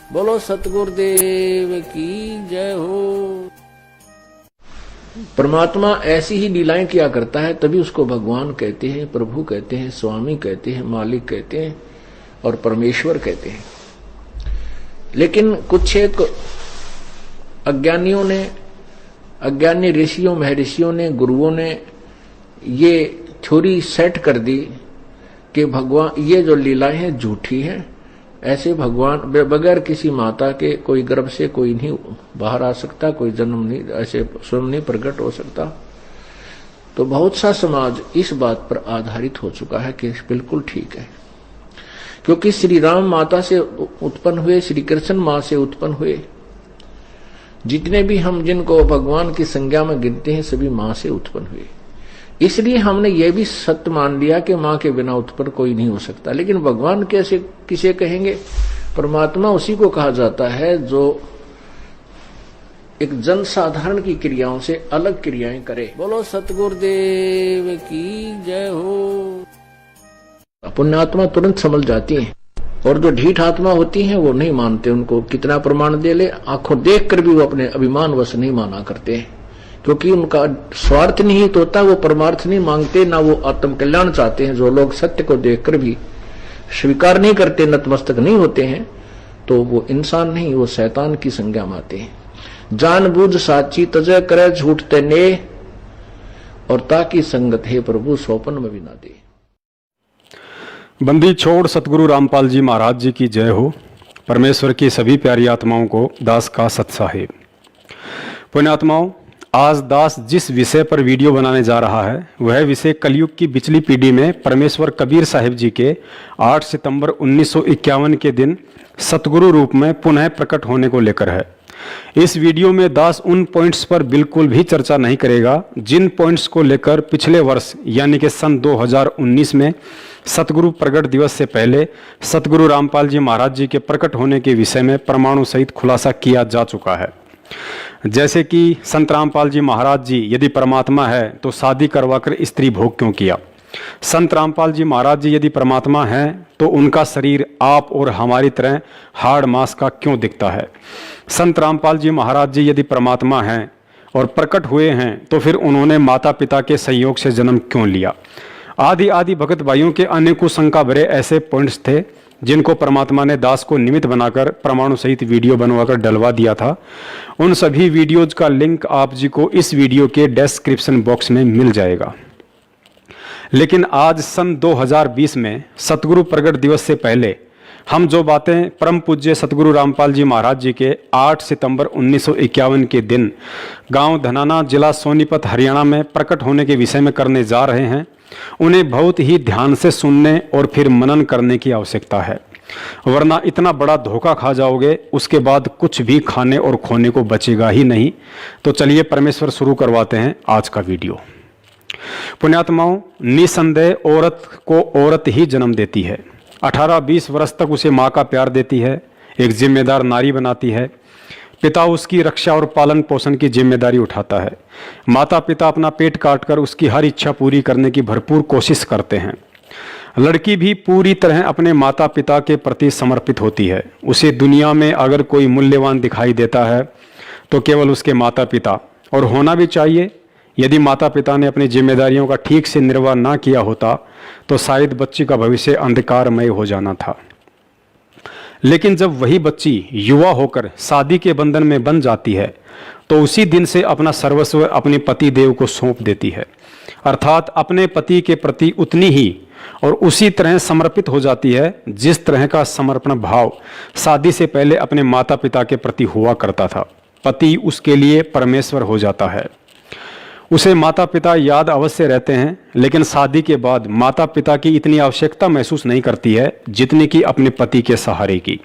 बोलो सतगुरुदेव की जय हो। परमात्मा ऐसी ही लीलाएं किया करता है, तभी उसको भगवान कहते हैं, प्रभु कहते हैं, स्वामी कहते हैं, मालिक कहते हैं और परमेश्वर कहते हैं। लेकिन कुछ एक अज्ञानियों ने, अज्ञानी ऋषियों महर्षियों ने, गुरुओं ने ये थ्योरी सेट कर दी कि भगवान ये जो लीलाएं हैं झूठी हैं, ऐसे भगवान बगैर किसी माता के कोई गर्भ से कोई नहीं बाहर आ सकता, कोई जन्म नहीं, ऐसे स्वयं नहीं प्रकट हो सकता। तो बहुत सा समाज इस बात पर आधारित हो चुका है कि बिल्कुल ठीक है, क्योंकि श्री राम माता से उत्पन्न हुए, श्री कृष्ण मां से उत्पन्न हुए, जितने भी हम जिनको भगवान की संज्ञा में गिनते हैं सभी मां से उत्पन्न हुए। इसलिए हमने ये भी सत्य मान लिया कि मां के बिना उत्पन्न कोई नहीं हो सकता। लेकिन भगवान कैसे किसे कहेंगे? परमात्मा उसी को कहा जाता है जो एक जनसाधारण की क्रियाओं से अलग क्रियाएं करे। बोलो सतगुरुदेव की जय हो। पुण्यात्मा तुरंत समझ जाती हैं और जो ढीठ आत्मा होती हैं वो नहीं मानते। उनको कितना प्रमाण दे ले, आंखों देखकर भी वो अपने अभिमान वश नहीं माना करते हैं, क्योंकि उनका स्वार्थ निहित होता, वो परमार्थ नहीं मांगते, ना वो आत्म कल्याण चाहते हैं। जो लोग सत्य को देखकर भी स्वीकार नहीं करते, नतमस्तक नहीं होते हैं, तो वो इंसान नहीं, वो शैतान की संज्ञा में आते हैं। जानबूझ साची तजय करे झूठ तेने, और ताकि संगत है प्रभु सोपन में भी ना दे। बंदी छोड़ सतगुरु रामपाल जी महाराज जी की जय हो। परमेश्वर की सभी प्यारी आत्माओं को दास का सत्साहेब। पुण्यात्माओं, आज दास जिस विषय पर वीडियो बनाने जा रहा है वह विषय कलयुग की पिछली पीढ़ी में परमेश्वर कबीर साहिब जी के 8 सितंबर 1951 के दिन सतगुरु रूप में पुनः प्रकट होने को लेकर है। इस वीडियो में दास उन पॉइंट्स पर बिल्कुल भी चर्चा नहीं करेगा जिन पॉइंट्स को लेकर पिछले वर्ष यानी कि सन 2019 में सतगुरु प्रकट दिवस से पहले सतगुरु रामपाल जी महाराज जी के प्रकट होने के विषय में प्रमाणों सहित खुलासा किया जा चुका है। जैसे कि संत रामपाल जी महाराज जी यदि परमात्मा है तो शादी करवाकर स्त्री भोग क्यों किया? संत रामपाल जी महाराज जी यदि परमात्मा हैं तो उनका शरीर आप और हमारी तरह हाड़ मांस का क्यों दिखता है? संत रामपाल जी महाराज जी यदि परमात्मा हैं और प्रकट हुए हैं तो फिर उन्होंने माता पिता के संयोग से जन्म क्यों लिया? आदि भगत भाइयों के अनेकों शंका भरे ऐसे पॉइंट्स थे जिनको परमात्मा ने दास को निमित्त बनाकर प्रमाणों सहित वीडियो बनवाकर डलवा दिया था। उन सभी वीडियोज का लिंक आप जी को इस वीडियो के डिस्क्रिप्शन बॉक्स में मिल जाएगा। लेकिन आज सन 2020 में सतगुरु प्रकट दिवस से पहले हम जो बातें परम पूज्य सतगुरु रामपाल जी महाराज जी के 8 सितंबर 1951 के दिन गांव धनाना जिला सोनीपत हरियाणा में प्रकट होने के विषय में करने जा रहे हैं, उन्हें बहुत ही ध्यान से सुनने और फिर मनन करने की आवश्यकता है, वरना इतना बड़ा धोखा खा जाओगे उसके बाद कुछ भी खाने और खोने को बचेगा ही नहीं। तो चलिए परमेश्वर शुरू करवाते हैं आज का वीडियो। पुण्यात्माओं, निसंदेह औरत को औरत ही जन्म देती है। 18-20 वर्ष तक उसे माँ का प्यार देती है, एक जिम्मेदार नारी बनाती है। पिता उसकी रक्षा और पालन पोषण की जिम्मेदारी उठाता है। माता पिता अपना पेट काटकर उसकी हर इच्छा पूरी करने की भरपूर कोशिश करते हैं। लड़की भी पूरी तरह अपने माता पिता के प्रति समर्पित होती है। उसे दुनिया में अगर कोई मूल्यवान दिखाई देता है तो केवल उसके माता पिता, और होना भी चाहिए। यदि माता पिता ने अपनी जिम्मेदारियों का ठीक से निर्वाह ना किया होता तो शायद बच्ची का भविष्य अंधकारमय हो जाना था। लेकिन जब वही बच्ची युवा होकर शादी के बंधन में बंध जाती है तो उसी दिन से अपना सर्वस्व अपने पति देव को सौंप देती है, अर्थात अपने पति के प्रति उतनी ही और उसी तरह समर्पित हो जाती है जिस तरह का समर्पण भाव शादी से पहले अपने माता पिता के प्रति हुआ करता था। पति उसके लिए परमेश्वर हो जाता है। उसे माता पिता याद अवश्य रहते हैं, लेकिन शादी के बाद माता पिता की इतनी आवश्यकता महसूस नहीं करती है जितनी कि अपने पति के सहारे की।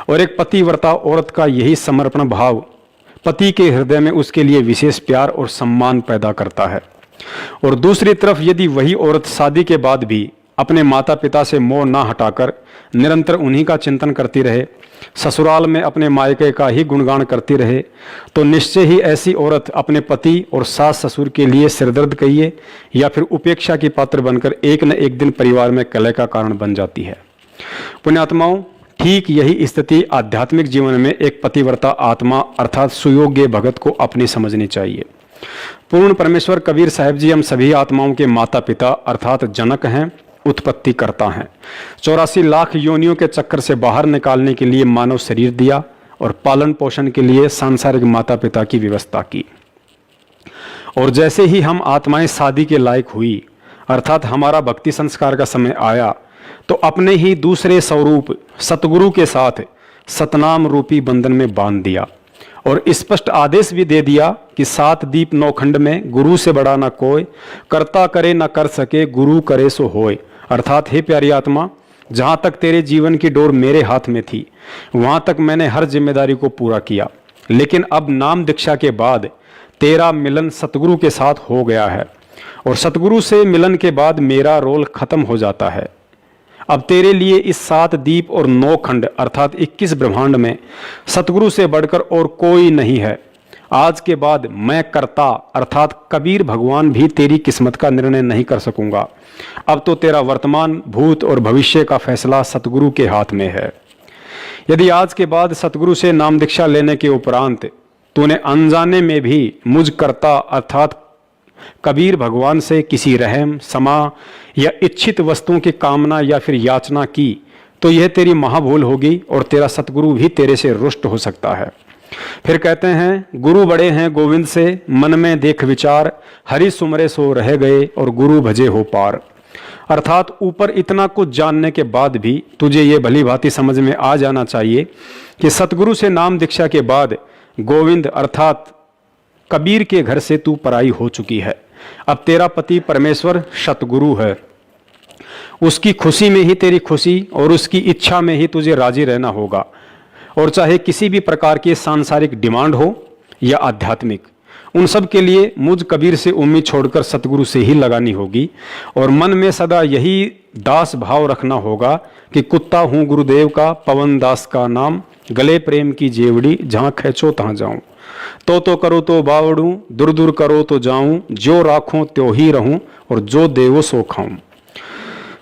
और एक पतिव्रता औरत का यही समर्पण भाव पति के हृदय में उसके लिए विशेष प्यार और सम्मान पैदा करता है। और दूसरी तरफ यदि वही औरत शादी के बाद भी अपने माता पिता से मोह ना हटाकर निरंतर उन्हीं का चिंतन करती रहे, ससुराल में अपने मायके का ही गुणगान करती रहे, तो निश्चय ही ऐसी औरत अपने पति और सास ससुर के लिए सिरदर्द कहिए या फिर उपेक्षा की पात्र बनकर एक न एक दिन परिवार में कलह का कारण बन जाती है। पुण्यात्माओं, ठीक यही स्थिति आध्यात्मिक जीवन में एक पतिव्रता आत्मा अर्थात सुयोग्य भगत को अपनी समझनी चाहिए। पूर्ण परमेश्वर कबीर साहब जी हम सभी आत्माओं के माता पिता अर्थात जनक हैं, उत्पत्ति करता हैं। 84 लाख योनियों के चक्कर से बाहर निकालने के लिए मानव शरीर दिया और पालन पोषण के लिए सांसारिक माता पिता की व्यवस्था की। और जैसे ही हम आत्माएं शादी के लायक हुई अर्थात हमारा भक्ति संस्कार का समय आया तो अपने ही दूसरे स्वरूप सतगुरु के साथ सतनाम रूपी बंधन में बांध दिया और स्पष्ट आदेश भी दे दिया कि 7 दीप 9 खंड में गुरु से बड़ा ना कोई, करता करे ना कर सके, गुरु करे सो होय। अर्थात हे प्यारी आत्मा, जहां तक तेरे जीवन की डोर मेरे हाथ में थी वहां तक मैंने हर जिम्मेदारी को पूरा किया, लेकिन अब नाम दीक्षा के बाद तेरा मिलन सतगुरु के साथ हो गया है और सतगुरु से मिलन के बाद मेरा रोल खत्म हो जाता है। अब तेरे लिए इस 7 दीप और 9 खंड अर्थात 21 ब्रह्मांड में सतगुरु से बढ़कर और कोई नहीं है। आज के बाद मैं कर्ता अर्थात कबीर भगवान भी तेरी किस्मत का निर्णय नहीं कर सकूंगा। अब तो तेरा वर्तमान, भूत और भविष्य का फैसला सतगुरु के हाथ में है। यदि आज के बाद सतगुरु से नाम दीक्षा लेने के उपरांत तूने अनजाने में भी मुझ कर्ता अर्थात कबीर भगवान से किसी रहम, समा या इच्छित वस्तुओं की कामना या फिर याचना की तो यह तेरी महाभूल होगी और तेरा सतगुरु भी तेरे से रुष्ट हो सकता है। फिर कहते हैं, गुरु बड़े हैं गोविंद से, मन में देख विचार, हरि सुमरे सो रह गए और गुरु भजे हो पार। अर्थात ऊपर इतना कुछ जानने के बाद भी तुझे ये भली भांति समझ में आ जाना चाहिए कि सतगुरु से नाम दीक्षा के बाद गोविंद अर्थात कबीर के घर से तू पराई हो चुकी है। अब तेरा पति परमेश्वर सतगुरु है, उसकी खुशी में ही तेरी खुशी और उसकी इच्छा में ही तुझे राजी रहना होगा। और चाहे किसी भी प्रकार की सांसारिक डिमांड हो या आध्यात्मिक, उन सब के लिए मुझ कबीर से उम्मीद छोड़कर सतगुरु से ही लगानी होगी और मन में सदा यही दास भाव रखना होगा कि कुत्ता हूँ गुरुदेव का, पवन दास का नाम, गले प्रेम की जेवड़ी, जहाँ खींचो तहाँ जाऊं, तो करो तो बावड़ूं, दूर दूर करो तो जाऊं, जो राखूं त्यों ही रहूं और जो देवो सो खाऊं।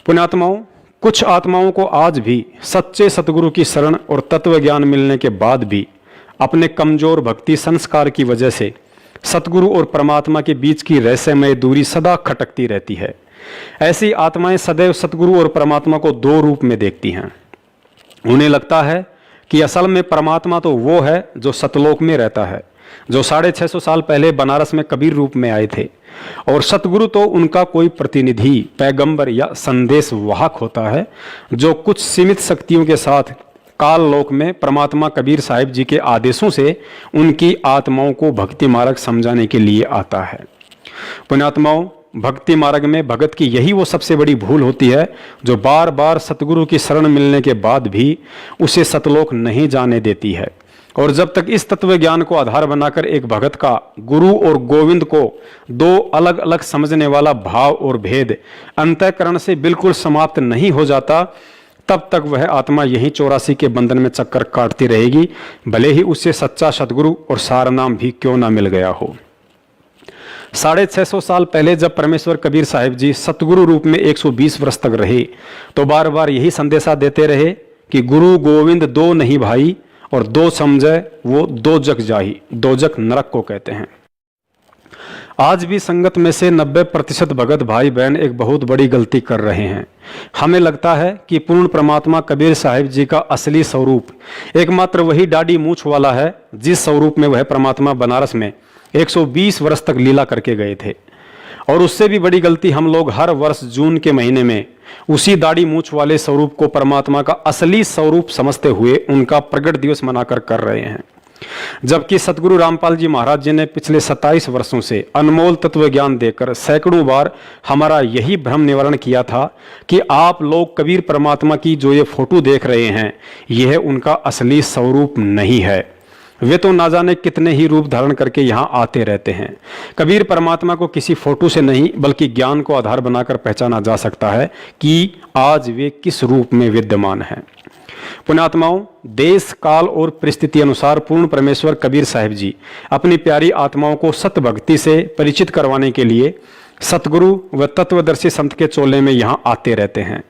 पुण्यात्माओं, कुछ आत्माओं को आज भी सच्चे सतगुरु की शरण और तत्व ज्ञान मिलने के बाद भी अपने कमजोर भक्ति संस्कार की वजह से सतगुरु और परमात्मा के बीच की रहस्यमय दूरी सदा खटकती रहती है। ऐसी आत्माएं सदैव सतगुरु और परमात्मा को 2 रूप में देखती हैं। उन्हें लगता है कि असल में परमात्मा तो वो है जो सतलोक में रहता है, जो 650 साल पहले बनारस में कबीर रूप में आए थे, और सतगुरु तो उनका कोई प्रतिनिधि, पैगंबर या संदेश वाहक होता है जो कुछ सीमित शक्तियों के साथ काल लोक में परमात्मा कबीर साहिब जी के आदेशों से उनकी आत्माओं को भक्ति मार्ग समझाने के लिए आता है। पुण्यात्माओं, भक्ति मार्ग में भगत की यही वो सबसे बड़ी भूल होती है जो बार बार सतगुरु की शरण मिलने के बाद भी उसे सतलोक नहीं जाने देती है। और जब तक इस तत्व ज्ञान को आधार बनाकर एक भगत का गुरु और गोविंद को 2 अलग अलग समझने वाला भाव और भेद अंतःकरण से बिल्कुल समाप्त नहीं हो जाता, तब तक वह आत्मा यही 84 के बंधन में चक्कर काटती रहेगी, भले ही उससे सच्चा सतगुरु और सारनाम भी क्यों ना मिल गया हो। 650 साल पहले जब परमेश्वर कबीर साहिब जी सतगुरु रूप में 120 वर्ष तक रहे तो बार बार यही संदेशा देते रहे कि गुरु गोविंद 2 नहीं भाई, और 2 समझे वो 2 जग जाही। 2 जग नरक को कहते हैं। आज भी संगत में से 90% भगत भाई बहन एक बहुत बड़ी गलती कर रहे हैं। हमें लगता है कि पूर्ण परमात्मा कबीर साहिब जी का असली स्वरूप एकमात्र वही दाढ़ी मूछ वाला है जिस स्वरूप में वह परमात्मा बनारस में 120 वर्ष तक लीला करके गए थे। और उससे भी बड़ी गलती हम लोग हर वर्ष जून के महीने में उसी दाढ़ी मूछ वाले स्वरूप को परमात्मा का असली स्वरूप समझते हुए उनका प्रगट दिवस मनाकर कर रहे हैं। जबकि सतगुरु रामपाल जी महाराज जी ने पिछले 27 वर्षों से अनमोल तत्व ज्ञान देकर सैकड़ों बार हमारा यही भ्रम निवारण किया था कि आप लोग कबीर परमात्मा की जो ये फोटो देख रहे हैं यह उनका असली स्वरूप नहीं है। वे तो ना जाने कितने ही रूप धारण करके यहाँ आते रहते हैं। कबीर परमात्मा को किसी फोटो से नहीं बल्कि ज्ञान को आधार बनाकर पहचाना जा सकता है कि आज वे किस रूप में विद्यमान हैं। पुण्यात्माओं, देश काल और परिस्थिति अनुसार पूर्ण परमेश्वर कबीर साहिब जी अपनी प्यारी आत्माओं को सत भक्ति से परिचित करवाने के लिए सतगुरु व तत्वदर्शी संत के चोले में यहाँ आते रहते हैं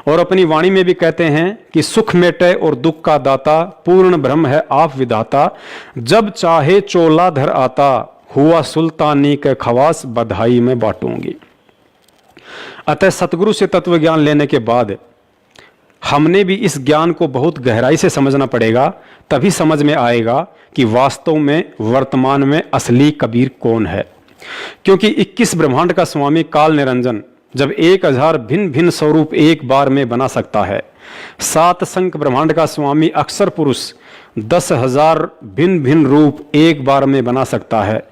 और अपनी वाणी में भी कहते हैं कि सुख मेटे और दुख का दाता, पूर्ण ब्रह्म है आप विधाता, जब चाहे चोला धर आता, हुआ सुल्तानी के खवास बधाई में बांटूंगी। अतः सतगुरु से तत्व ज्ञान लेने के बाद हमने भी इस ज्ञान को बहुत गहराई से समझना पड़ेगा, तभी समझ में आएगा कि वास्तव में वर्तमान में असली कबीर कौन है। क्योंकि 21 ब्रह्मांड का स्वामी काल निरंजन जब 1000 भिन्न भिन्न स्वरूप एक बार में बना सकता है, 7 संख ब्रह्मांड का स्वामी अक्षर पुरुष 10,000 भिन्न भिन्न रूप एक बार में बना सकता है,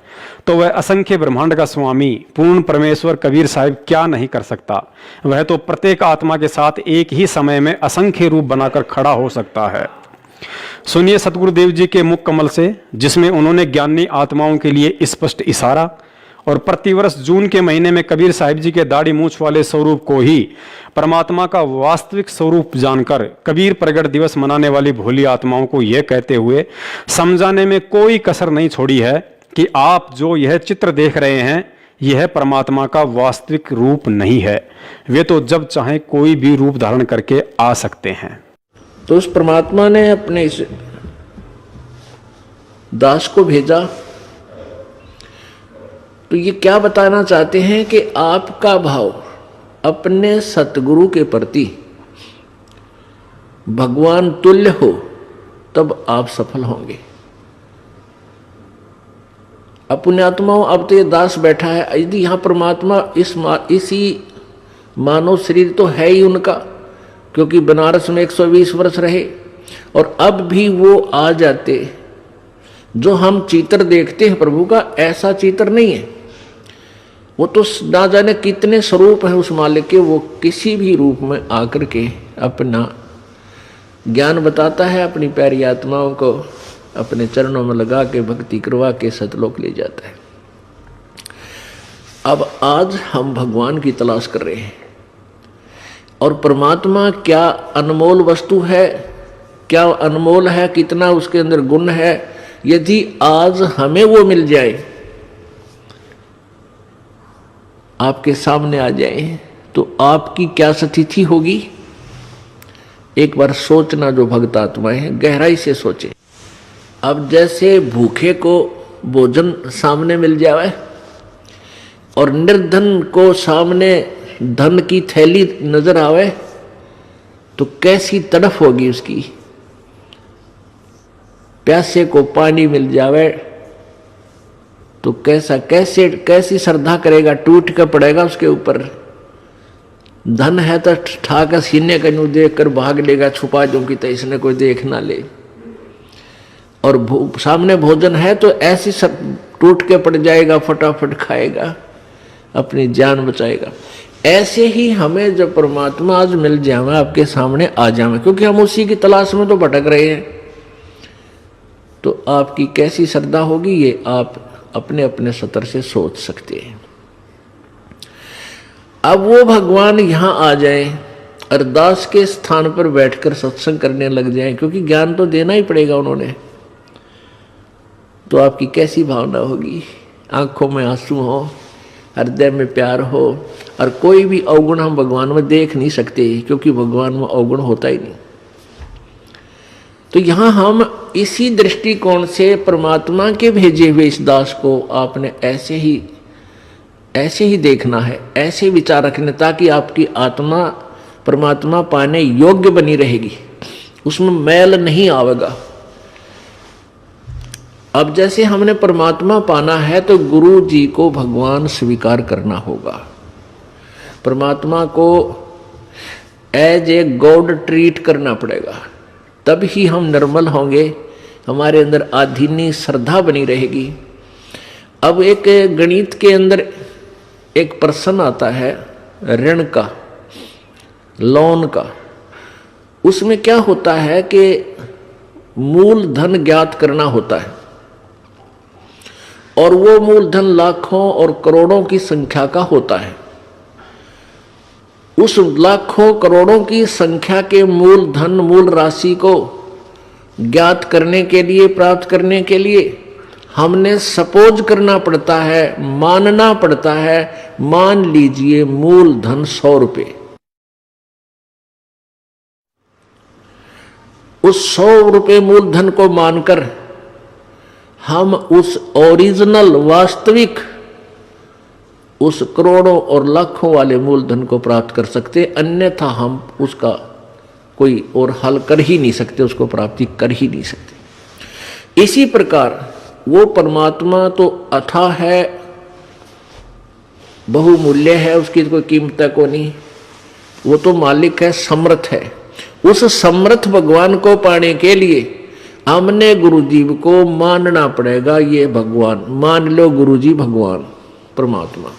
तो वह असंख्य ब्रह्मांड का स्वामी पूर्ण परमेश्वर कबीर साहिब क्या नहीं कर सकता। वह तो प्रत्येक आत्मा के साथ एक ही समय में असंख्य रूप बनाकर खड़ा हो सकता है। सुनिए सतगुरुदेव जी के मुख कमल से, जिसमें उन्होंने ज्ञानी आत्माओं के लिए स्पष्ट इशारा और प्रतिवर्ष जून के महीने में कबीर साहिब जी के दाढ़ी मूछ वाले स्वरूप को ही परमात्मा का वास्तविक स्वरूप जानकर कबीर प्रगट दिवस मनाने वाली भोली आत्माओं को यह कहते हुए समझाने में कोई कसर नहीं छोड़ी है कि आप जो यह चित्र देख रहे हैं, यह परमात्मा का वास्तविक रूप नहीं है। वे तो जब चाहे कोई भी रूप धारण करके आ सकते हैं। तो उस परमात्मा ने अपने इस दास को भेजा, तो ये क्या बताना चाहते हैं कि आपका भाव अपने सतगुरु के प्रति भगवान तुल्य हो, तब आप सफल होंगे। अब पुण्यात्माओं, अब तो ये दास बैठा है, यदि यहाँ परमात्मा इसी मानव शरीर तो है ही उनका, क्योंकि बनारस में 120 वर्ष रहे, और अब भी वो आ जाते। जो हम चित्र देखते हैं प्रभु का, ऐसा चित्र नहीं है। वो तो ना जाने कितने स्वरूप हैं उस मालिक के, वो किसी भी रूप में आकर के अपना ज्ञान बताता है, अपनी प्यारी आत्माओं को अपने चरणों में लगा के भक्ति करवा के सतलोक ले जाता है। अब आज हम भगवान की तलाश कर रहे हैं, और परमात्मा क्या अनमोल वस्तु है, क्या अनमोल है, कितना उसके अंदर गुण है। यदि आज हमें वो मिल जाए, आपके सामने आ जाए, तो आपकी क्या स्थिति होगी। एक बार सोचना, जो भक्त आत्माएं हैं गहराई से सोचे। अब जैसे भूखे को भोजन सामने मिल जाए और निर्धन को सामने धन की थैली नजर आवे, तो कैसी तड़फ होगी उसकी। प्यासे को पानी मिल जावे तो कैसी श्रद्धा करेगा, टूट कर पड़ेगा उसके ऊपर। धन है तो ठाकर सीने का यूं देख कर भाग लेगा, छुपा जो कि तो इसने कोई देख ना ले। और सामने भोजन है तो ऐसी सब टूट के पड़ जाएगा, फटाफट खाएगा, अपनी जान बचाएगा। ऐसे ही हमें जब परमात्मा आज मिल जाए, आपके सामने आ जाए, क्योंकि हम उसी की तलाश में तो भटक रहे हैं, तो आपकी कैसी श्रद्धा होगी, ये आप अपने अपने स्तर से सोच सकते हैं। अब वो भगवान यहां आ जाए, अरदास के स्थान पर बैठकर सत्संग करने लग जाए, क्योंकि ज्ञान तो देना ही पड़ेगा उन्होंने, तो आपकी कैसी भावना होगी। आंखों में आंसू हो, हृदय में प्यार हो, और कोई भी अवगुण हम भगवान में देख नहीं सकते, क्योंकि भगवान में अवगुण होता ही नहीं। तो यहां हम इसी दृष्टिकोण से परमात्मा के भेजे हुए इस दास को आपने ऐसे ही देखना है, ऐसे विचार रखने, ताकि आपकी आत्मा परमात्मा पाने योग्य बनी रहेगी, उसमें मैल नहीं आवेगा। अब जैसे हमने परमात्मा पाना है, तो गुरु जी को भगवान स्वीकार करना होगा। परमात्मा को एज ए गॉड ट्रीट करना पड़ेगा, तब ही हम निर्मल होंगे, हमारे अंदर आधीनी श्रद्धा बनी रहेगी। अब एक गणित के अंदर एक प्रश्न आता है ऋण का, लोन का। उसमें क्या होता है कि मूलधन ज्ञात करना होता है, और वो मूलधन लाखों और करोड़ों की संख्या का होता है। उस लाखों करोड़ों की संख्या के मूल धन, मूल राशि को ज्ञात करने के लिए, प्राप्त करने के लिए हमने सपोज करना पड़ता है, मानना पड़ता है। मान लीजिए मूल धन 100 रुपए। उस 100 रुपए मूलधन को मानकर हम उस ओरिजिनल, वास्तविक, उस करोड़ों और लाखों वाले मूलधन को प्राप्त कर सकते, अन्यथा हम उसका कोई और हल कर ही नहीं सकते, उसको प्राप्ति कर ही नहीं सकते। इसी प्रकार वो परमात्मा तो अथाह है, बहुमूल्य है, उसकी कोई कीमत को नहीं, वो तो मालिक है, समर्थ है। उस समर्थ भगवान को पाने के लिए हमने गुरुजी को मानना पड़ेगा। ये भगवान मान लो, गुरुजी भगवान परमात्मा।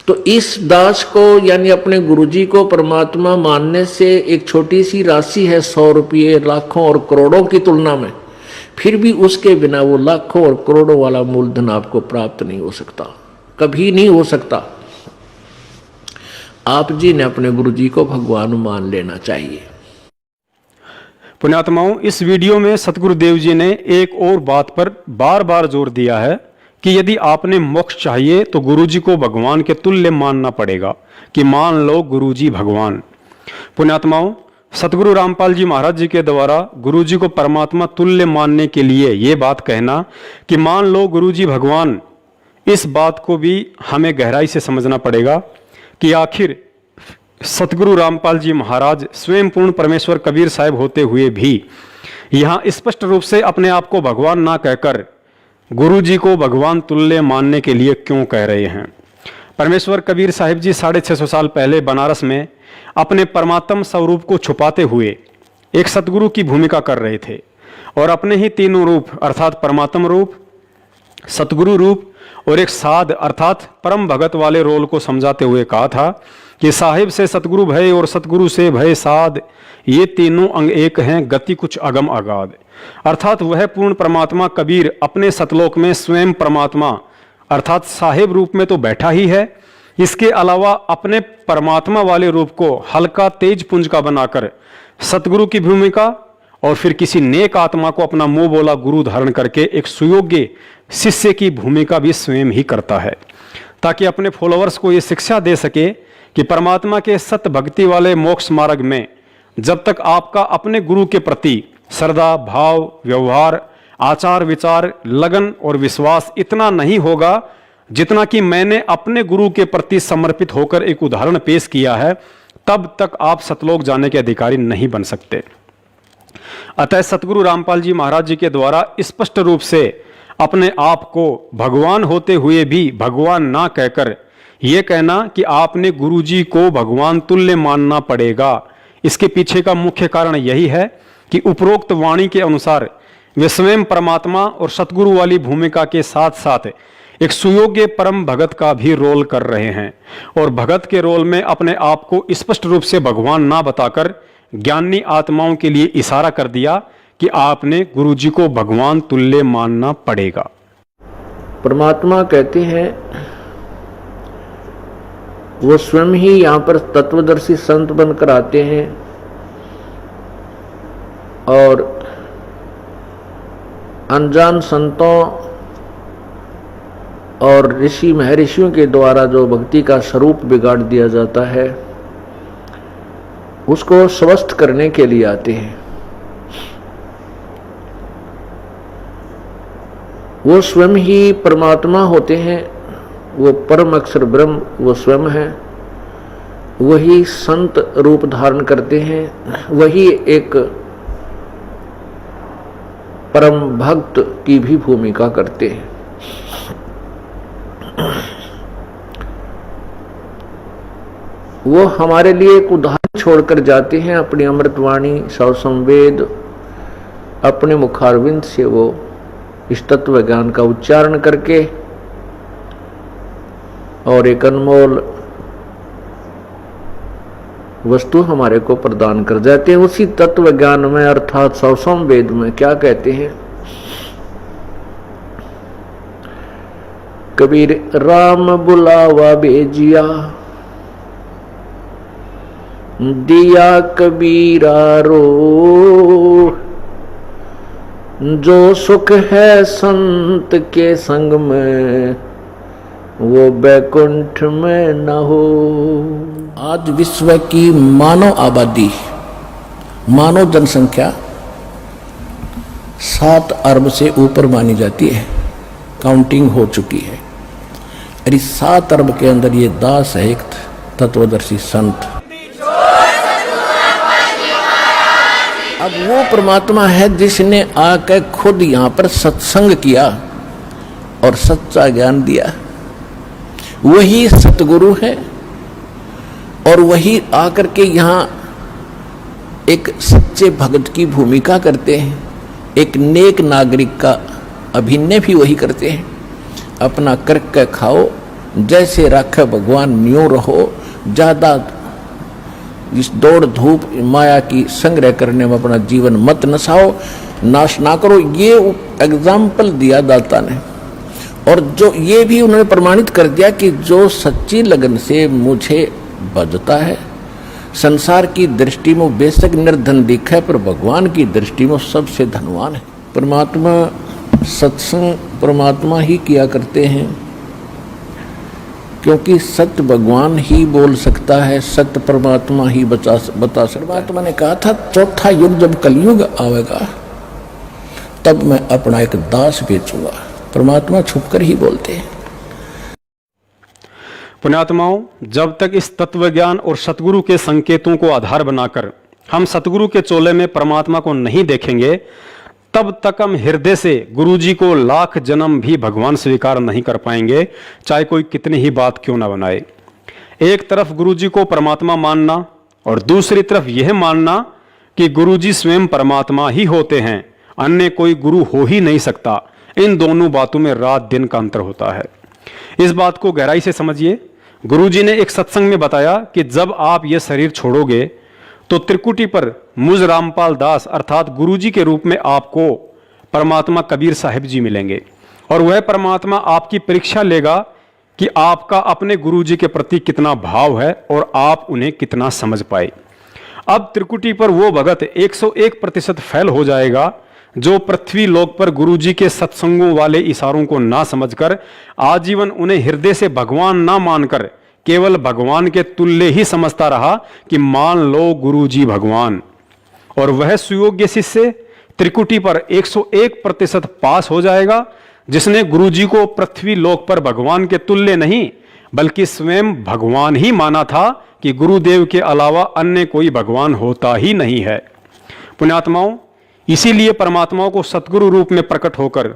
तो इस दास को यानी अपने गुरुजी को परमात्मा मानने से एक छोटी सी राशि है 100 रुपये लाखों और करोड़ों की तुलना में, फिर भी उसके बिना वो लाखों और करोड़ों वाला मूलधन आपको प्राप्त नहीं हो सकता, कभी नहीं हो सकता। आप जी ने अपने गुरुजी को भगवान मान लेना चाहिए। पुण्यात्माओं, इस वीडियो में सतगुरुदेव जी ने एक और बात पर बार बार जोर दिया है कि यदि आपने मोक्ष चाहिए तो गुरुजी को भगवान के तुल्य मानना पड़ेगा, कि मान लो गुरुजी भगवान। पुण्यात्माओं, सतगुरु रामपाल जी महाराज जी के द्वारा गुरुजी को परमात्मा तुल्य मानने के लिए ये बात कहना कि मान लो गुरुजी भगवान, इस बात को भी हमें गहराई से समझना पड़ेगा कि आखिर सतगुरु रामपाल जी महाराज स्वयं पूर्ण परमेश्वर कबीर साहब होते हुए भी यहाँ स्पष्ट रूप से अपने आप को भगवान ना कहकर गुरुजी को भगवान तुल्य मानने के लिए क्यों कह रहे हैं। परमेश्वर कबीर साहिब जी 650 साल पहले बनारस में अपने परमात्म स्वरूप को छुपाते हुए एक सतगुरु की भूमिका कर रहे थे और अपने ही तीनों रूप अर्थात परमात्म रूप, सतगुरु रूप और एक साध अर्थात परम भगत वाले रोल को समझाते हुए कहा था कि साहिब से सतगुरु भय और सतगुरु से भय साध, ये तीनों अंग एक हैं, गति कुछ अगम अगाध। अर्थात वह पूर्ण परमात्मा कबीर अपने सतलोक में स्वयं परमात्मा अर्थात साहिब रूप में तो बैठा ही है, इसके अलावा अपने परमात्मा वाले रूप को हल्का तेज पुंज का बनाकर सतगुरु की भूमिका और फिर किसी नेक आत्मा को अपना मुंह बोला गुरु धारण करके एक सुयोग्य शिष्य की भूमिका भी स्वयं ही करता है, ताकि अपने फॉलोअर्स को यह शिक्षा दे सके कि परमात्मा के सत भक्ति वाले मोक्ष मार्ग में जब तक आपका अपने गुरु के प्रति श्रद्धा, भाव, व्यवहार, आचार विचार, लगन और विश्वास इतना नहीं होगा जितना कि मैंने अपने गुरु के प्रति समर्पित होकर एक उदाहरण पेश किया है, तब तक आप सतलोक जाने के अधिकारी नहीं बन सकते। अतः सतगुरु रामपाल जी महाराज जी के द्वारा स्पष्ट रूप से अपने आप को भगवान होते हुए भी भगवान ना कहकर यह कहना कि आपने गुरुजी को भगवान तुल्य मानना पड़ेगा, इसके पीछे का मुख्य कारण यही है कि उपरोक्त वाणी के अनुसार वे स्वयं परमात्मा और सतगुरु वाली भूमिका के साथ साथ एक सुयोग्य परम भगत का भी रोल कर रहे हैं और भगत के रोल में अपने आप को स्पष्ट रूप से भगवान ना बताकर ज्ञानी आत्माओं के लिए इशारा कर दिया कि आपने गुरुजी को भगवान तुल्य मानना पड़ेगा। परमात्मा कहते हैं वो स्वयं ही यहाँ पर तत्वदर्शी संत बनकर आते हैं और अनजान संतों और ऋषि महर्षियों के द्वारा जो भक्ति का स्वरूप बिगाड़ दिया जाता है उसको स्वस्थ करने के लिए आते हैं। वो स्वयं ही परमात्मा होते हैं, वो परम अक्षर ब्रह्म वो स्वयं है, वही संत रूप धारण करते हैं, वही एक परम भक्त की भी भूमिका करते हैं। वो हमारे लिए एक उदाहरण छोड़कर जाते हैं, अपनी अमृतवाणी सौ संवेद अपने मुखारविंद से वो इस तत्व ज्ञान का उच्चारण करके और एक अनमोल वस्तु हमारे को प्रदान कर जाते हैं। उसी तत्व ज्ञान में अर्थात सौ संवेद में क्या कहते हैं कबीर, राम बुलावा भेजिया दिया कबीरा रो, जो सुख है संत के संग में वो बैकुंठ में न हो। आज विश्व की मानव आबादी, मानव जनसंख्या 7 अरब से ऊपर मानी जाती है, काउंटिंग हो चुकी है। और इस 7 अरब के अंदर ये दास है एक तत्वदर्शी संत। अब वो परमात्मा है जिसने आकर खुद यहाँ पर सत्संग किया और सच्चा ज्ञान दिया। वही सतगुरु है और वही आकर के यहाँ एक सच्चे भगत की भूमिका करते हैं, एक नेक नागरिक का अभिनय भी वही करते हैं। अपना करके खाओ, जैसे राखे भगवान न्यों रहो, ज्यादा इस दौड़ धूप माया की संग्रह करने में अपना जीवन मत नसाओ, नाश ना करो। ये एग्जाम्पल दिया दाता ने, और जो ये भी उन्होंने प्रमाणित कर दिया कि जो सच्ची लगन से मुझे भजता है, संसार की दृष्टि में बेशक निर्धन दिखे पर भगवान की दृष्टि में सबसे धनवान है। परमात्मा सत्संग परमात्मा ही किया करते हैं, क्योंकि सत्य भगवान ही बोल सकता है, सत्य परमात्मा ही बता सकता है। परमात्मा ने कहा था चौथा युग जब कलयुग आवेगा तब मैं अपना एक दास बेचूंगा। परमात्मा छुपकर ही बोलते हैं। पुण्यात्माओं, जब तक इस तत्व ज्ञान और सतगुरु के संकेतों को आधार बनाकर हम सतगुरु के चोले में परमात्मा को नहीं देखेंगे, तब तक हम हृदय से गुरुजी को लाख जन्म भी भगवान स्वीकार नहीं कर पाएंगे, चाहे कोई कितनी ही बात क्यों ना बनाए। एक तरफ गुरुजी को परमात्मा मानना और दूसरी तरफ यह मानना कि गुरुजी स्वयं परमात्मा ही होते हैं, अन्य कोई गुरु हो ही नहीं सकता, इन दोनों बातों में रात दिन का अंतर होता है। इस बात को गहराई से समझिए। गुरुजी ने एक सत्संग में बताया कि जब आप यह शरीर छोड़ोगे तो त्रिकुटी पर मुझ रामपाल दास अर्थात गुरुजी के रूप में आपको परमात्मा कबीर साहिब जी मिलेंगे, और वह परमात्मा आपकी परीक्षा लेगा कि आपका अपने गुरुजी के प्रति कितना भाव है और आप उन्हें कितना समझ पाए। अब त्रिकुटी पर वो भगत 101% फेल हो जाएगा जो पृथ्वी लोक पर गुरुजी के सत्संगों वाले इशारों को ना समझकर आजीवन उन्हें हृदय से भगवान ना मानकर केवल भगवान के तुल्य ही समझता रहा कि मान लो गुरुजी भगवान। और वह सुयोग्य शिष्य त्रिकुटी पर 101% पास हो जाएगा जिसने गुरुजी को पृथ्वी लोक पर भगवान के तुल्य नहीं बल्कि स्वयं भगवान ही माना था कि गुरुदेव के अलावा अन्य कोई भगवान होता ही नहीं है। पुण्यात्माओं, इसीलिए परमात्माओं को सतगुरु रूप में प्रकट होकर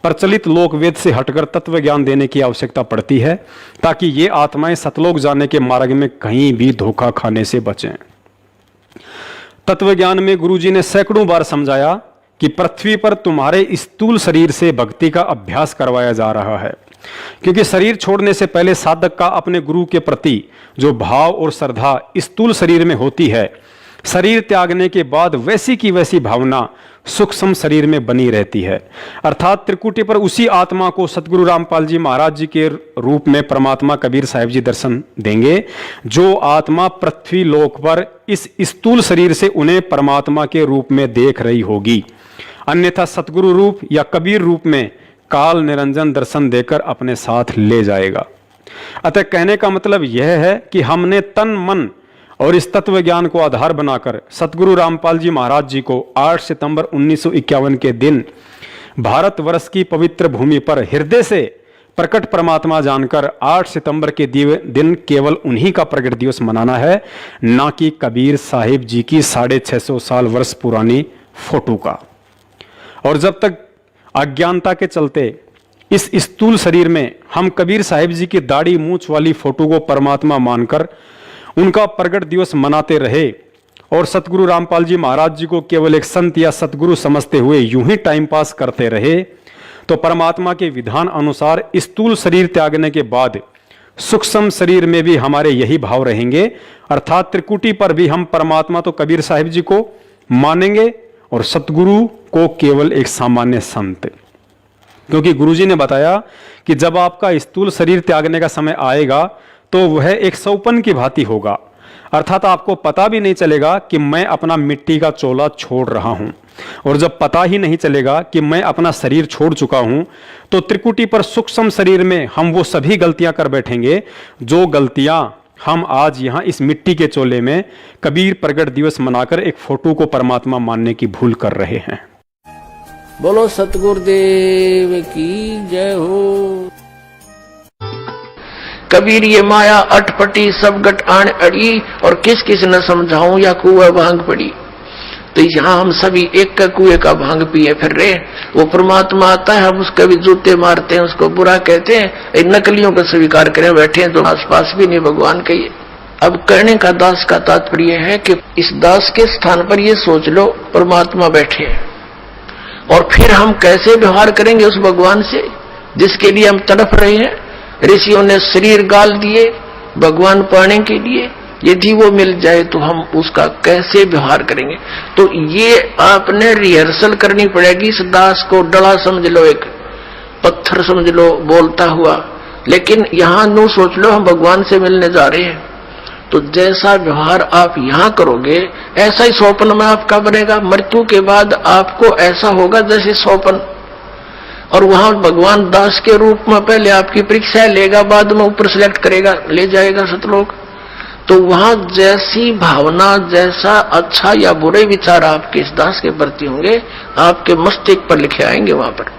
प्रचलित लोक वेद से हटकर तत्व ज्ञान देने की आवश्यकता पड़ती है, ताकि ये आत्माएं सतलोक जाने के मार्ग में कहीं भी धोखा खाने से बचें। तत्व ज्ञान में गुरुजी ने सैकड़ों बार समझाया कि पृथ्वी पर तुम्हारे स्थूल शरीर से भक्ति का अभ्यास करवाया जा रहा है, क्योंकि शरीर छोड़ने से पहले साधक का अपने गुरु के प्रति जो भाव और श्रद्धा स्थूल शरीर में होती है, शरीर त्यागने के बाद वैसी की वैसी भावना सूक्ष्म शरीर में बनी रहती है। अर्थात त्रिकुटी पर उसी आत्मा को सतगुरु रामपाल जी महाराज जी के रूप में परमात्मा कबीर साहिब जी दर्शन देंगे, जो आत्मा पृथ्वी लोक पर इस स्थूल शरीर से उन्हें परमात्मा के रूप में देख रही होगी। अन्यथा सतगुरु रूप या कबीर रूप में काल निरंजन दर्शन देकर अपने साथ ले जाएगा। अतः कहने का मतलब यह है कि हमने तन मन और इस तत्व ज्ञान को आधार बनाकर सतगुरु रामपाल जी महाराज जी को 8 सितंबर 1951 के दिन भारतवर्ष की पवित्र भूमि पर हृदय से प्रकट परमात्मा जानकर 8 सितंबर के दिन केवल उन्हीं का प्रकट दिवस मनाना है, ना कि कबीर साहिब जी की 650 साल वर्ष पुरानी फोटो का। और जब तक अज्ञानता के चलते इस स्थूल शरीर में हम कबीर साहिब जी की दाढ़ी मूंछ वाली फोटो को परमात्मा मानकर उनका प्रगट दिवस मनाते रहे और सतगुरु रामपाल जी महाराज जी को केवल एक संत या सतगुरु समझते हुए यूं ही टाइम पास करते रहे, तो परमात्मा के विधान अनुसार स्थूल शरीर त्यागने के बाद सूक्ष्म शरीर में भी हमारे यही भाव रहेंगे। अर्थात त्रिकुटी पर भी हम परमात्मा तो कबीर साहिब जी को मानेंगे और सतगुरु को केवल एक सामान्य संत, क्योंकि गुरुजी ने बताया कि जब आपका स्थूल शरीर त्यागने का समय आएगा तो वह एक सौपन की भांति होगा। अर्थात आपको पता भी नहीं चलेगा कि मैं अपना मिट्टी का चोला छोड़ रहा हूं। और जब पता ही नहीं चलेगा कि मैं अपना शरीर छोड़ चुका हूं, तो त्रिकुटी पर सूक्ष्म शरीर में हम वो सभी गलतियां कर बैठेंगे जो गलतियां हम आज यहां इस मिट्टी के चोले में कबीर प्रगट दिवस मनाकर एक फोटो को परमात्मा मानने की भूल कर रहे हैं। बोलो सतगुरुदेव की जय हो। कबीर ये माया अटपटी सब गट आन अड़ी, और किस किस न समझाऊं या कुआ भांग पड़ी। तो यहाँ हम सभी एक का कुएं का भांग पिए फिर रहे। वो परमात्मा आता है, हम उसके भी जूते मारते हैं, उसको बुरा कहते हैं, इन नकलियों को स्वीकार करें बैठे हैं जो आसपास भी नहीं भगवान के। अब कहने का दास का तात्पर्य है कि इस दास के स्थान पर ये सोच लो परमात्मा बैठे हैं, और फिर हम कैसे व्यवहार करेंगे उस भगवान से जिसके लिए हम तड़प रहे हैं। ऋषियों ने शरीर गाल दिए भगवान पाने के लिए, यदि वो मिल जाए तो हम उसका कैसे व्यवहार करेंगे। तो ये आपने रिहर्सल करनी पड़ेगी। इस दास को डला समझ लो, एक पत्थर समझ लो बोलता हुआ, लेकिन यहां नो सोच लो हम भगवान से मिलने जा रहे हैं। तो जैसा व्यवहार आप यहां करोगे ऐसा ही स्वप्न में आपका बनेगा। मृत्यु के बाद आपको ऐसा होगा जैसे स्वप्न, और वहां भगवान दास के रूप में पहले आपकी परीक्षा लेगा, बाद में ऊपर सिलेक्ट करेगा, ले जाएगा सतलोक। तो वहां जैसी भावना, जैसा अच्छा या बुरे विचार आपके इस दास के प्रति होंगे, आपके मस्तिष्क पर लिखे आएंगे वहां पर,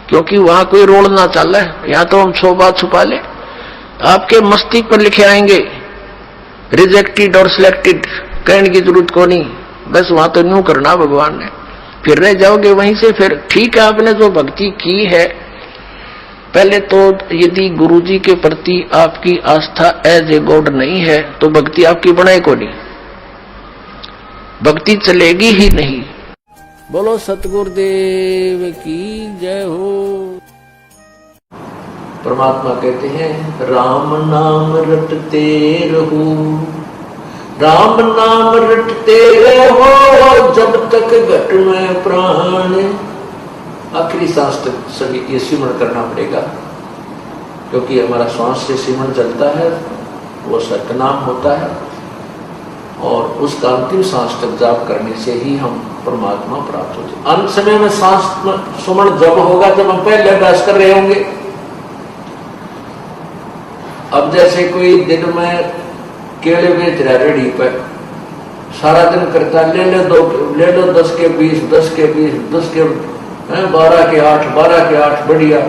क्योंकि वहां कोई रोल ना चल रहा है। यहां तो हम 100 बात छुपा ले, आपके मस्तिष्क पर लिखे आएंगे। रिजेक्टेड और सिलेक्टेड कहने की जरूरत को नहीं, बस वहां तो न्यू करना भगवान ने, फिर रह जाओगे वहीं से। फिर ठीक है, आपने जो भक्ति की है, पहले तो यदि गुरुजी के प्रति आपकी आस्था एज ए गॉड नहीं है तो भक्ति आपकी बनाए को नहीं, भक्ति चलेगी ही नहीं। बोलो सतगुरुदेव की जय हो। परमात्मा कहते हैं राम नाम रटते रहो, राम नाम रटते रहो जब तक घट में प्राण। आखिरी सांस तक सभी ये सिमरण करना पड़ेगा, क्योंकि हमारा श्वास से सिमरण चलता है, वो सतनाम होता है, और उसका अंतिम सांस तक जाप करने से ही हम परमात्मा प्राप्त होते हैं। अंत समय में सांस सुमरण जब होगा जब हम पहले अभ्यास कर रहे होंगे। अब जैसे कोई दिन में केले बेच रहा रेडी पर, सारा दिन करता ले लो 10 के 20, 10 के 20, 10 के 12 के 8, 12 के 8, बढ़िया।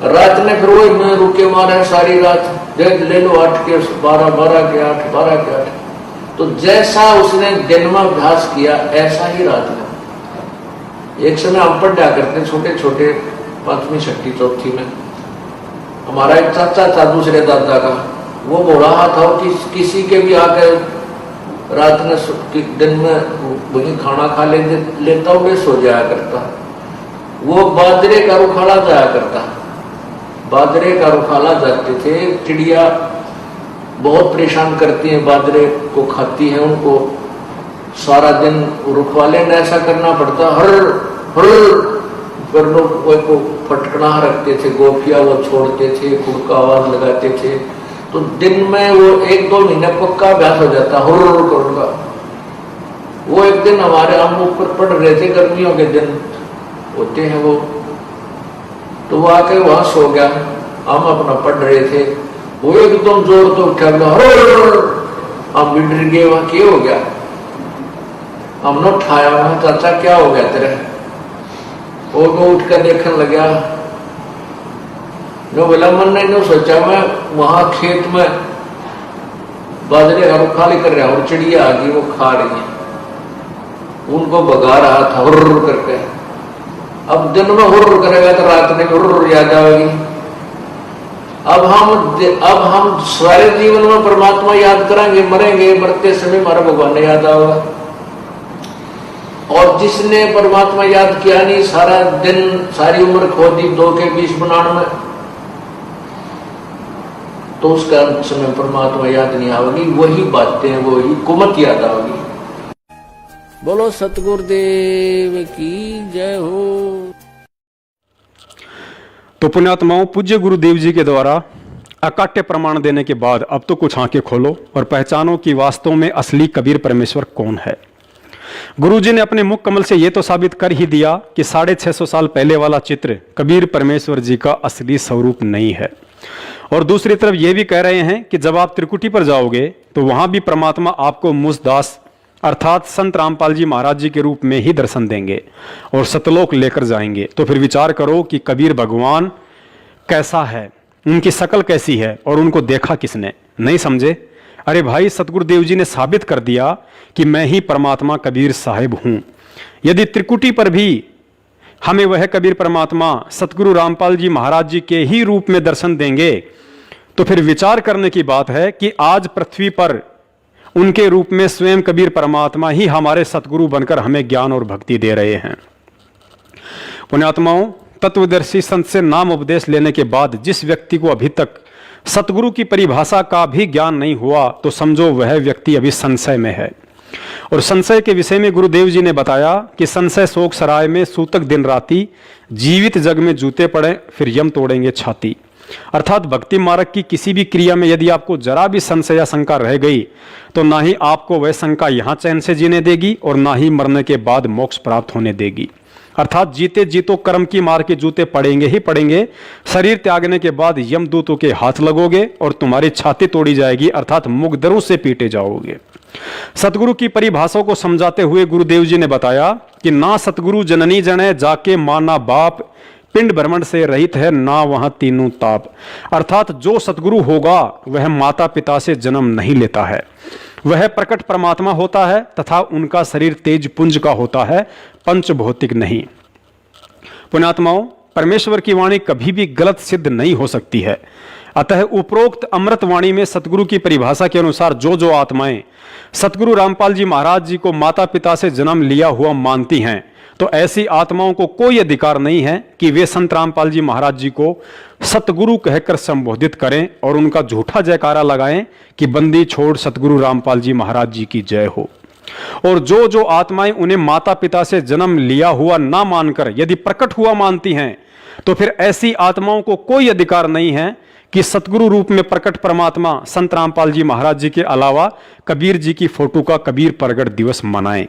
रात में फिर वही में रुके मारे सारी रात, ले लो 8 के 12, 12 के 8, 12 के 8। तो जैसा उसने दिन में अभ्यास किया ऐसा ही रात में। एक समय हम पढ़ा करते छोटे छोटे 5वीं 6वीं 4थी में, हमारा एक चाचा था दूसरे दादा का, वो बोल रहा था कि किसी के भी आकर रात में दिन में वही खाना खा लेता हूँ, सो जाया करता। वो बाजरे का रुखाला जाया करता, बाजरे का रुखाला जाते थे। चिड़िया बहुत परेशान करती हैं, बाजरे को खाती हैं, उनको सारा दिन रुखवाले ने ऐसा करना पड़ता, हर हर पर लोग को फटकना रखते थे, गोफिया वो छोड़ते थे, खुद का आवाज लगाते थे। तो दिन में वो 1-2 महीने पक्का अभ्यास हो जाता हुर का। वो एक दिन हमारे हम ऊपर पढ़ रहे थे, गर्मियों के दिन होते हैं वो, तो वो आके वहां सो गया, हम अपना पढ़ रहे थे। वो एकदम जोर तो उठा, हम भी डर गए, वहां क्या हो गया। हमने उठाया, वहां चाचा क्या हो गया तेरे। वो उठ कर देखने लगा, नो बोला मन ने नो सोचा मैं वहां खेत में बाजरे का खाली कर रहा, और चिड़िया आ गई वो खा रही है, उनको भगा रहा था हुर्र करके। अब दिन में हुर्र करेगा तो रात में हुर्र याद आएगी। अब हम सारे जीवन में परमात्मा याद करेंगे, मरेंगे, मरते समय हमारा भगवान याद आएगा। और जिसने परमात्मा याद किया नहीं, सारा दिन सारी उम्र खो दी 2 के 20 बनाने में, तो उसका समय परमात्मा याद नहीं आएगी, वही बातें वही कुमत याद आएगी। बोलो सतगुरुदेव की जय हो। तो पुण्यात्माओं, पूज्य गुरुदेव जी के द्वारा अकाट्य प्रमाण देने के बाद अब तो कुछ आंखें खोलो और पहचानो कि वास्तव में असली कबीर परमेश्वर कौन है। गुरुजी ने अपने मुख कमल से यह तो साबित कर ही दिया कि 650 साल पहले वाला चित्र कबीर परमेश्वर जी का असली स्वरूप नहीं है। और दूसरी तरफ यह भी कह रहे हैं कि जब आप त्रिकुटी पर जाओगे तो वहां भी परमात्मा आपको मुझदास अर्थात संत रामपाल जी महाराज जी के रूप में ही दर्शन देंगे और सतलोक लेकर जाएंगे। तो फिर विचार करो कि कबीर भगवान कैसा है, उनकी शक्ल कैसी है और उनको देखा किसने? नहीं समझे? अरे भाई, सतगुरुदेव जी ने साबित कर दिया कि मैं ही परमात्मा कबीर साहिब हूं। यदि त्रिकुटी पर भी हमें वह कबीर परमात्मा सतगुरु रामपाल जी महाराज जी के ही रूप में दर्शन देंगे तो फिर विचार करने की बात है कि आज पृथ्वी पर उनके रूप में स्वयं कबीर परमात्मा ही हमारे सतगुरु बनकर हमें ज्ञान और भक्ति दे रहे हैं। पुण्यात्माओं, तत्वदर्शी संत से नाम उपदेश लेने के बाद जिस व्यक्ति को अभी तक सतगुरु की परिभाषा का भी ज्ञान नहीं हुआ तो समझो वह व्यक्ति अभी संशय में है। और संशय के विषय में गुरुदेव जी ने बताया कि संशय शोक सराय में सूतक दिन राती, जीवित जग में जूते पड़े फिर यम तोड़ेंगे छाती। अर्थात भक्ति मार्ग की किसी भी क्रिया में यदि आपको जरा भी संशय या शंका रह गई तो ना ही आपको वह शंका यहां चैन से जीने देगी और ना ही मरने के बाद मोक्ष प्राप्त होने देगी। अर्थात जीते जीतो कर्म की मार के जूते पड़ेंगे ही पड़ेंगे। शरीर त्यागने के बाद यमदूतों के हाथ लगोगे और तुम्हारी छाती तोड़ी जाएगी, अर्थात मुकदरों से पीटे जाओगे। सतगुरु की परिभाषा को समझाते हुए गुरुदेव जी ने बताया कि ना सतगुरु जननी जने जाके माना बाप, पिंड भ्रमण से रहित है ना वहां तीनों ताप। अर्थात जो सतगुरु होगा वह माता पिता से जन्म नहीं लेता है, वह प्रकट परमात्मा होता है तथा उनका शरीर तेज पुंज का होता है, पंच भौतिक नहीं। पुण्यात्माओं, परमेश्वर की वाणी कभी भी गलत सिद्ध नहीं हो सकती है। अतः उपरोक्त अमृत वाणी में सतगुरु की परिभाषा के अनुसार जो आत्माएं सतगुरु रामपाल जी महाराज जी को माता पिता से जन्म लिया हुआ मानती हैं तो ऐसी आत्माओं को कोई अधिकार नहीं है कि वे संत रामपाल जी महाराज जी को सतगुरु कहकर संबोधित करें और उनका झूठा जयकारा लगाएं कि बंदी छोड़ सतगुरु रामपाल जी महाराज जी की जय हो। और जो आत्माएं उन्हें माता पिता से जन्म लिया हुआ ना मानकर यदि प्रकट हुआ मानती हैं तो फिर ऐसी आत्माओं को कोई अधिकार नहीं है कि सतगुरु रूप में प्रकट परमात्मा संत रामपाल जी महाराज जी के अलावा कबीर जी की फोटो का कबीर प्रगट दिवस मनाएं।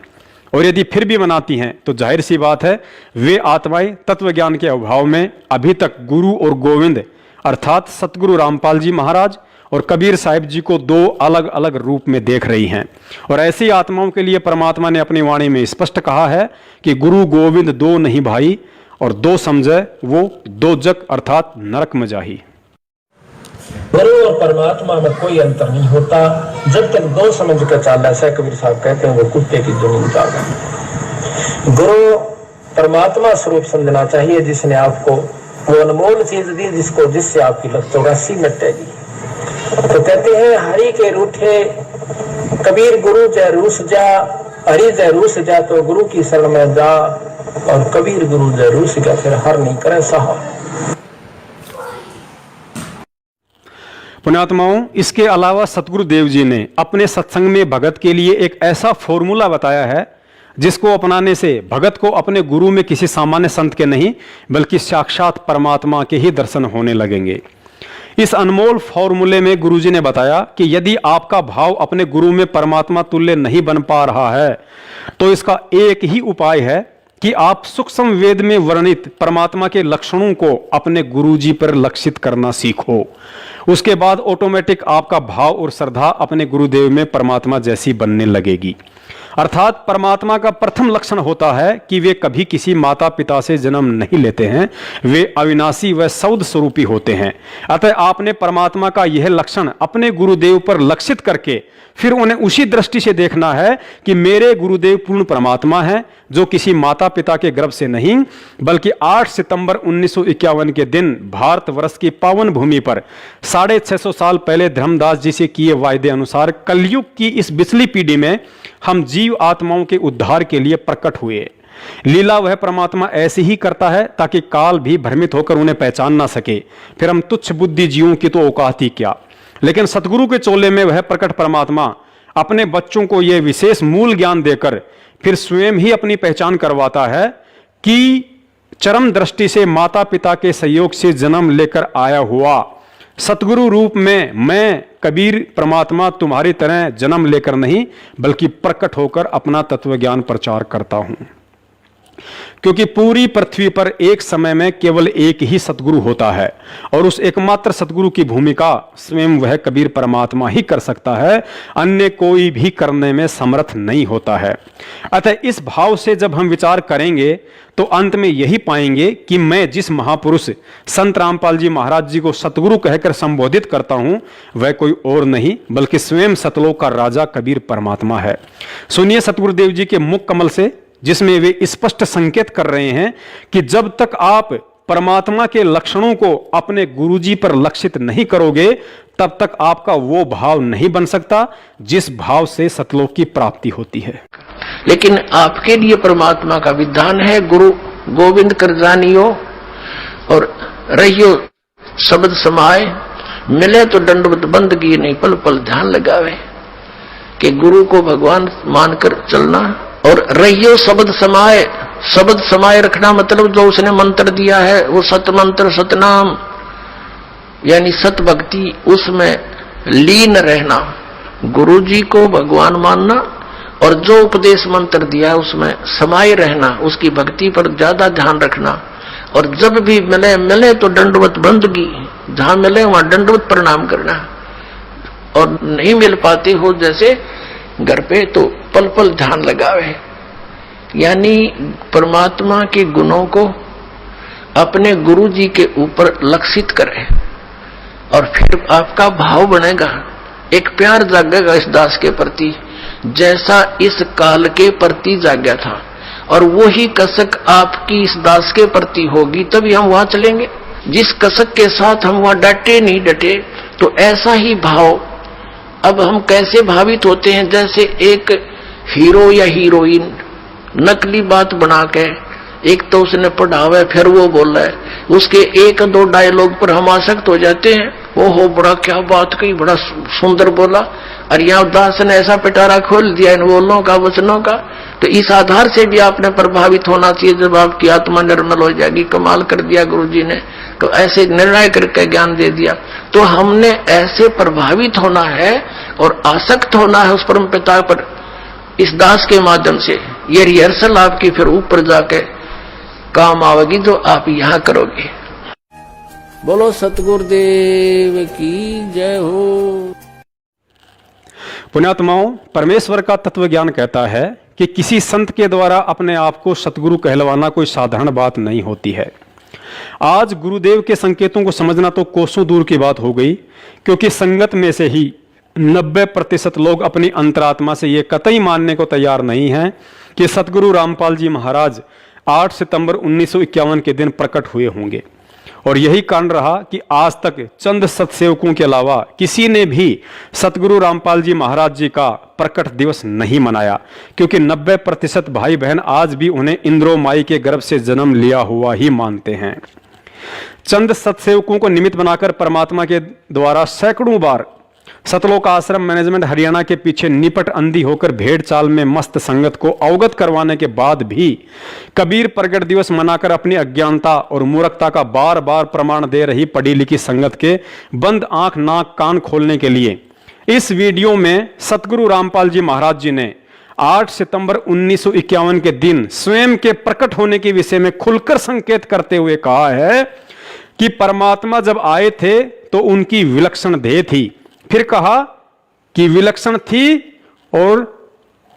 और यदि फिर भी मनाती हैं तो जाहिर सी बात है वे आत्माएं तत्व ज्ञान के अभाव में अभी तक गुरु और गोविंद अर्थात सतगुरु रामपाल जी महाराज और कबीर साहिब जी को दो अलग अलग रूप में देख रही हैं। और ऐसी आत्माओं के लिए परमात्मा ने अपनी वाणी में स्पष्ट कहा है कि गुरु गोविंद दो नहीं भाई, और दो समझे वो दो जग अर्थात नरक में जाही। गुरु और परमात्मा में कोई अंतर नहीं होता जब तक दो समझ कर चाला है। कबीर साहब कहते हैं वो कुत्ते की जमीन चाल। गुरु परमात्मा स्वरूप समझना चाहिए जिसने आपको वो अनमोल चीज दी जिससे आपकी 84 मिटेगी। तो कहते हैं हरि के रूठे कबीर गुरु जय रूस जा, हरि जय रूस जा तो गुरु की शरण में जा, और कबीर गुरु जय रूस गया फिर हर नहीं करे सहा। पुण्यात्माओं, इसके अलावा सतगुरु देव जी ने अपने सत्संग में भगत के लिए एक ऐसा फॉर्मूला बताया है जिसको अपनाने से भगत को अपने गुरु में किसी सामान्य संत के नहीं बल्कि साक्षात परमात्मा के ही दर्शन होने लगेंगे। इस अनमोल फॉर्मूले में गुरुजी ने बताया कि यदि आपका भाव अपने गुरु में परमात्मा तुल्य नहीं बन पा रहा है तो इसका एक ही उपाय है कि आप सूक्ष्म वेद में वर्णित परमात्मा के लक्षणों को अपने गुरुजी पर लक्षित करना सीखो। उसके बाद ऑटोमेटिक आपका भाव और श्रद्धा अपने गुरुदेव में परमात्मा जैसी बनने लगेगी। अर्थात परमात्मा का प्रथम लक्षण होता है कि वे कभी किसी माता पिता से जन्म नहीं लेते हैं, वे अविनाशी व सौद स्वरूपी होते हैं। अतः आपने परमात्मा का यह लक्षण अपने गुरुदेव पर लक्षित करके फिर उन्हें उसी दृष्टि से देखना है कि मेरे गुरुदेव पूर्ण परमात्मा हैं जो किसी माता पिता के गर्भ से नहीं बल्कि 8 सितंबर 1951 के दिन भारतवर्ष की पावन भूमि पर 650 साल पहले धर्मदास जी से किए वायदे अनुसार कलयुग की इस बिचली पीढ़ी में हम जीव आत्माओं के उद्धार के लिए प्रकट हुए। लीला वह परमात्मा ऐसे ही करता है ताकि काल भी भ्रमित होकर उन्हें पहचान ना सके। फिर हम तुच्छ बुद्धि जीवों की तो औकात ही क्या। लेकिन सतगुरु के चोले में वह प्रकट परमात्मा अपने बच्चों को यह विशेष मूल ज्ञान देकर फिर स्वयं ही अपनी पहचान करवाता है कि चरम दृष्टि से माता पिता के सहयोग से जन्म लेकर आया हुआ सतगुरु रूप में मैं कबीर परमात्मा तुम्हारी तरह जन्म लेकर नहीं बल्कि प्रकट होकर अपना तत्व ज्ञान प्रचार करता हूं, क्योंकि पूरी पृथ्वी पर एक समय में केवल एक ही सतगुरु होता है और उस एकमात्र सतगुरु की भूमिका स्वयं वह कबीर परमात्मा ही कर सकता है, अन्य कोई भी करने में समर्थ नहीं होता है। अतः इस भाव से जब हम विचार करेंगे तो अंत में यही पाएंगे कि मैं जिस महापुरुष संत रामपाल जी महाराज जी को सतगुरु कहकर संबोधित करता हूं वह कोई और नहीं बल्कि स्वयं सतलोक का राजा कबीर परमात्मा है। सुनिए सतगुरुदेव जी के मुख कमल से, जिसमें वे स्पष्ट संकेत कर रहे हैं कि जब तक आप परमात्मा के लक्षणों को अपने गुरुजी पर लक्षित नहीं करोगे तब तक आपका वो भाव नहीं बन सकता जिस भाव से सतलोक की प्राप्ति होती है। लेकिन आपके लिए परमात्मा का विधान है, गुरु गोविंद कर जानियो और रहियो शब्द समाए, मिले तो दंडवत बंदगी नहीं पल पल ध्यान लगावे, कि गुरु को भगवान मानकर चलना और रहियो शब्द समाए। शब्द समाये रखना मतलब जो उसने मंत्र दिया है वो सत मंत्र सतनाम यानी सत भक्ति, उसमें लीन रहना, गुरु जी को भगवान मानना और जो उपदेश मंत्र दिया है उसमें समाये रहना, उसकी भक्ति पर ज्यादा ध्यान रखना। और जब भी मिले तो दंडवत बंदगी, जहां मिले वहां दंडवत प्रणाम करना, और नहीं मिल पाते हो जैसे घर पे तो पल पल ध्यान लगावे, यानी परमात्मा के गुणों को अपने गुरु जी के ऊपर लक्षित करे और फिर आपका भाव बनेगा, एक प्यार जागेगा इस दास के प्रति जैसा इस काल के प्रति जागा था, और वही कसक आपकी इस दास के प्रति होगी तभी हम वहां चलेंगे। जिस कसक के साथ हम वहां डटे नहीं डटे, तो ऐसा ही भाव अब हम कैसे भावित होते हैं, जैसे एक हीरो या हीरोइन नकली बात बना के, एक तो उसने पढ़ा हुआ है फिर वो बोला है, उसके एक दो डायलॉग पर हम आसक्त हो जाते हैं, वो हो बड़ा क्या बात कही, बड़ा सुंदर बोला, और यहाँ दास ने ऐसा पिटारा खोल दिया इन बोलों का वचनों का। तो इस आधार से भी आपने प्रभावित होना चाहिए, जब आपकी आत्मा निर्मल हो जाएगी, कमाल कर दिया गुरुजी ने, तो ऐसे निर्णय करके ज्ञान दे दिया। तो हमने ऐसे प्रभावित होना है और आसक्त होना है उस परम पिता पर इस दास के माध्यम से। ये रिहर्सल आपकी फिर ऊपर जाके काम आवेगी जो आप यहां करोगे। बोलो सतगुरुदेव की जय हो। पुण्यात्माओं, परमेश्वर का तत्व ज्ञान कहता है कि किसी संत के द्वारा अपने आप को सतगुरु कहलवाना कोई साधारण बात नहीं होती है। आज गुरुदेव के संकेतों को समझना तो कोसों दूर की बात हो गई, क्योंकि संगत में से ही 90% लोग अपनी अंतरात्मा से ये कतई मानने को तैयार नहीं हैं कि सतगुरु रामपाल जी महाराज 8 सितंबर 1951 के दिन प्रकट हुए होंगे। और यही कारण रहा कि आज तक चंद सतसेवकों के अलावा किसी ने भी सतगुरु रामपाल जी महाराज जी का प्रकट दिवस नहीं मनाया, क्योंकि 90% भाई बहन आज भी उन्हें इंद्रो माई के गर्भ से जन्म लिया हुआ ही मानते हैं। चंद सतसेवकों को निमित्त बनाकर परमात्मा के द्वारा सैकड़ों बार सतलोक आश्रम मैनेजमेंट हरियाणा के पीछे निपट अंधी होकर भेड़ चाल में मस्त संगत को अवगत करवाने के बाद भी कबीर प्रगट दिवस मनाकर अपनी अज्ञानता और मूर्खता का बार बार प्रमाण दे रही पढ़ी लिखी संगत के बंद आंख नाक कान खोलने के लिए इस वीडियो में सतगुरु रामपाल जी महाराज जी ने 8 सितंबर 1951 के दिन स्वयं के प्रकट होने के विषय में खुलकर संकेत करते हुए कहा है कि परमात्मा जब आए थे तो उनकी विलक्षण देह थी। फिर कहा कि विलक्षण थी और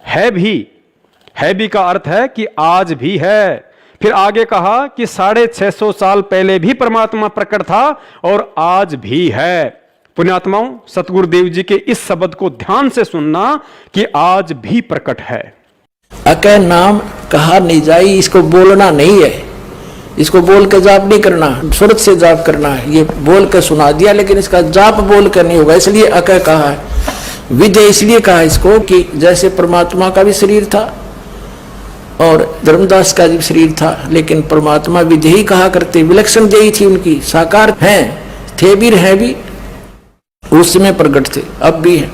है भी का अर्थ है कि आज भी है। फिर आगे कहा कि 650 साल पहले भी परमात्मा प्रकट था और आज भी है। पुण्यात्माओं, सतगुरुदेव जी के इस शब्द को ध्यान से सुनना कि आज भी प्रकट है। अके नाम कहा नहीं जाई, इसको बोलना नहीं है, इसको बोल के जाप नहीं करना, सूरत से जाप करना है। ये बोल के सुना दिया लेकिन इसका जाप बोल कर नहीं होगा, इसलिए अकय कहा है। विधेय इसलिए कहा इसको कि जैसे परमात्मा का भी शरीर था और धर्मदास का भी शरीर था, लेकिन परमात्मा विधेय कहा करते, विलक्षण देही थी उनकी, साकार हैं, थे भी हैं भी, उस समय प्रकट थे, अब भी हैं।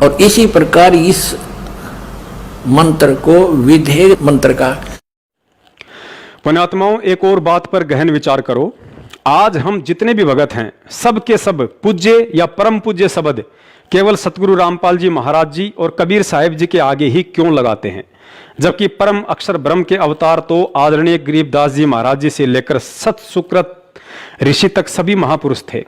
और इसी प्रकार इस मंत्र को विधेय मंत्र का। पुण्यात्माओं, एक और बात पर गहन विचार करो। आज हम जितने भी भगत हैं सब के सब पूज्य या परम पूज्य शब्द केवल सतगुरु रामपाल जी महाराज जी और कबीर साहिब जी के आगे ही क्यों लगाते हैं, जबकि परम अक्षर ब्रह्म के अवतार तो आदरणीय गरीबदास जी महाराज जी से लेकर सत सुकृत ऋषि तक सभी महापुरुष थे।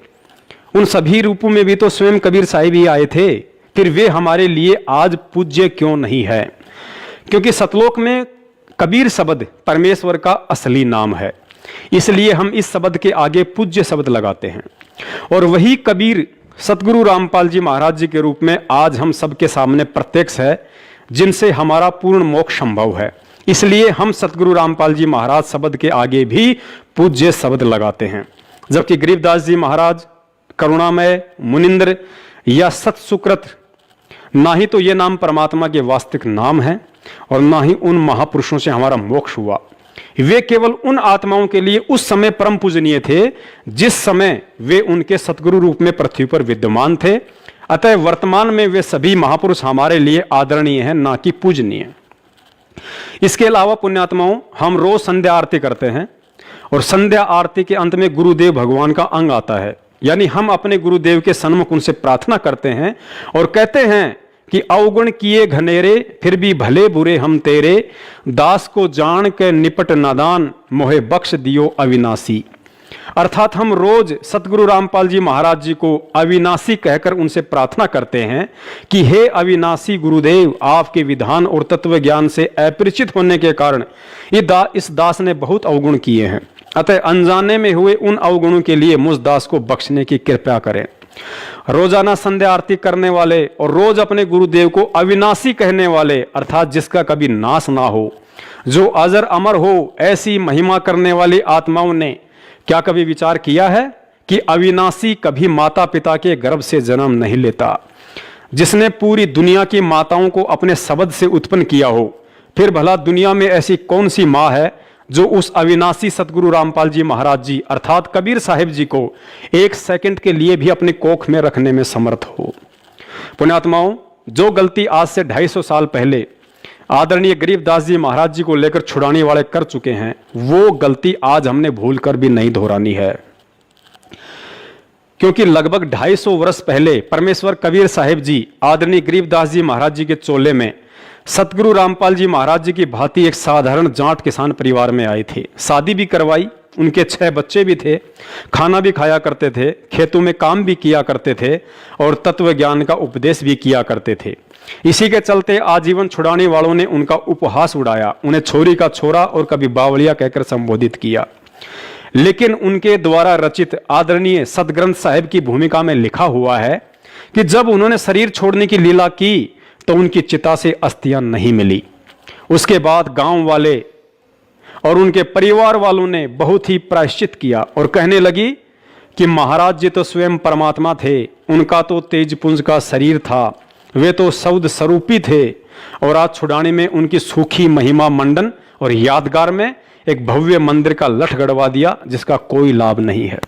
उन सभी रूपों में भी तो स्वयं कबीर साहिब ही आए थे। फिर वे हमारे लिए आज पूज्य क्यों नहीं है? क्योंकि सतलोक में कबीर शब्द परमेश्वर का असली नाम है, इसलिए हम इस शब्द के आगे पूज्य शब्द लगाते हैं। और वही कबीर सतगुरु रामपाल जी महाराज जी के रूप में आज हम सबके सामने प्रत्यक्ष है, जिनसे हमारा पूर्ण मोक्ष संभव है। इसलिए हम सतगुरु रामपाल जी महाराज शब्द के आगे भी पूज्य शब्द लगाते हैं। जबकि गरीबदास जी महाराज करुणामय, मुनिंद्र या सत सुकृत, ना ही तो ये नाम परमात्मा के वास्तविक नाम है और ना ही उन महापुरुषों से हमारा मोक्ष हुआ। वे केवल उन आत्माओं के लिए उस समय परम पूजनीय थे जिस समय वे उनके सतगुरु रूप में पृथ्वी पर विद्यमान थे। अतः वर्तमान में वे सभी महापुरुष हमारे लिए आदरणीय हैं, ना कि पूजनीय। इसके अलावा पुण्यात्माओं, हम रोज संध्या आरती करते हैं और संध्या आरती के अंत में गुरुदेव भगवान का अंग आता है, यानी हम अपने गुरुदेव के सन्मुख उनसे प्रार्थना करते हैं और कहते हैं कि अवगुण किए घनेरे फिर भी भले बुरे हम तेरे, दास को जान के निपट नादान मोहे बख्श दियो अविनाशी। अर्थात हम रोज सतगुरु रामपाल जी महाराज जी को अविनाशी कहकर उनसे प्रार्थना करते हैं कि हे अविनाशी गुरुदेव, आपके विधान और तत्व ज्ञान से अपरिचित होने के कारण इस दास ने बहुत अवगुण किए हैं। अतः अनजाने में हुए उन अवगुणों के लिए मुझ दास को बख्शने की कृपा करें। रोजाना संध्या आरती करने वाले और रोज अपने गुरुदेव को अविनाशी कहने वाले, अर्थात जिसका कभी नाश ना हो, जो अजर अमर हो, ऐसी महिमा करने वाली आत्माओं ने क्या कभी विचार किया है कि अविनाशी कभी माता पिता के गर्भ से जन्म नहीं लेता? जिसने पूरी दुनिया की माताओं को अपने शब्द से उत्पन्न किया हो, फिर भला दुनिया में ऐसी कौन सी माँ है जो उस अविनाशी सतगुरु रामपाल जी महाराज जी अर्थात कबीर साहिब जी को एक सेकंड के लिए भी अपने कोख में रखने में समर्थ हो? पुण्यात्माओं, जो गलती आज से 250 साल पहले आदरणीय गरीबदास जी महाराज जी को लेकर छुड़ाने वाले कर चुके हैं, वो गलती आज हमने भूलकर भी नहीं दोहरानी है। क्योंकि लगभग 250 वर्ष पहले परमेश्वर कबीर साहिब जी आदरणीय गरीबदास जी महाराज जी के चोले में सतगुरु रामपाल जी महाराज जी की भांति एक साधारण जाट किसान परिवार में आए थे। शादी भी करवाई, उनके 6 बच्चे भी थे, खाना भी खाया करते थे, खेतों में काम भी किया करते थे और तत्व ज्ञान का उपदेश भी किया करते थे। इसी के चलते आजीवन छुड़ाने वालों ने उनका उपहास उड़ाया, उन्हें छोरी का छोरा और कभी बावलिया कहकर संबोधित किया। लेकिन उनके द्वारा रचित आदरणीय सदग्रंथ साहिब की भूमिका में लिखा हुआ है कि जब उन्होंने शरीर छोड़ने की लीला की तो उनकी चिता से अस्थियां नहीं मिली। उसके बाद गांव वाले और उनके परिवार वालों ने बहुत ही प्रायश्चित किया और कहने लगी कि महाराज जी तो स्वयं परमात्मा थे, उनका तो तेजपुंज का शरीर था, वे तो शब्द स्वरूपी थे और आज छुड़ाने में उनकी सूखी महिमा मंडन और यादगार में एक भव्य मंदिर का लठ गड़वा दिया जिसका कोई लाभ नहीं है।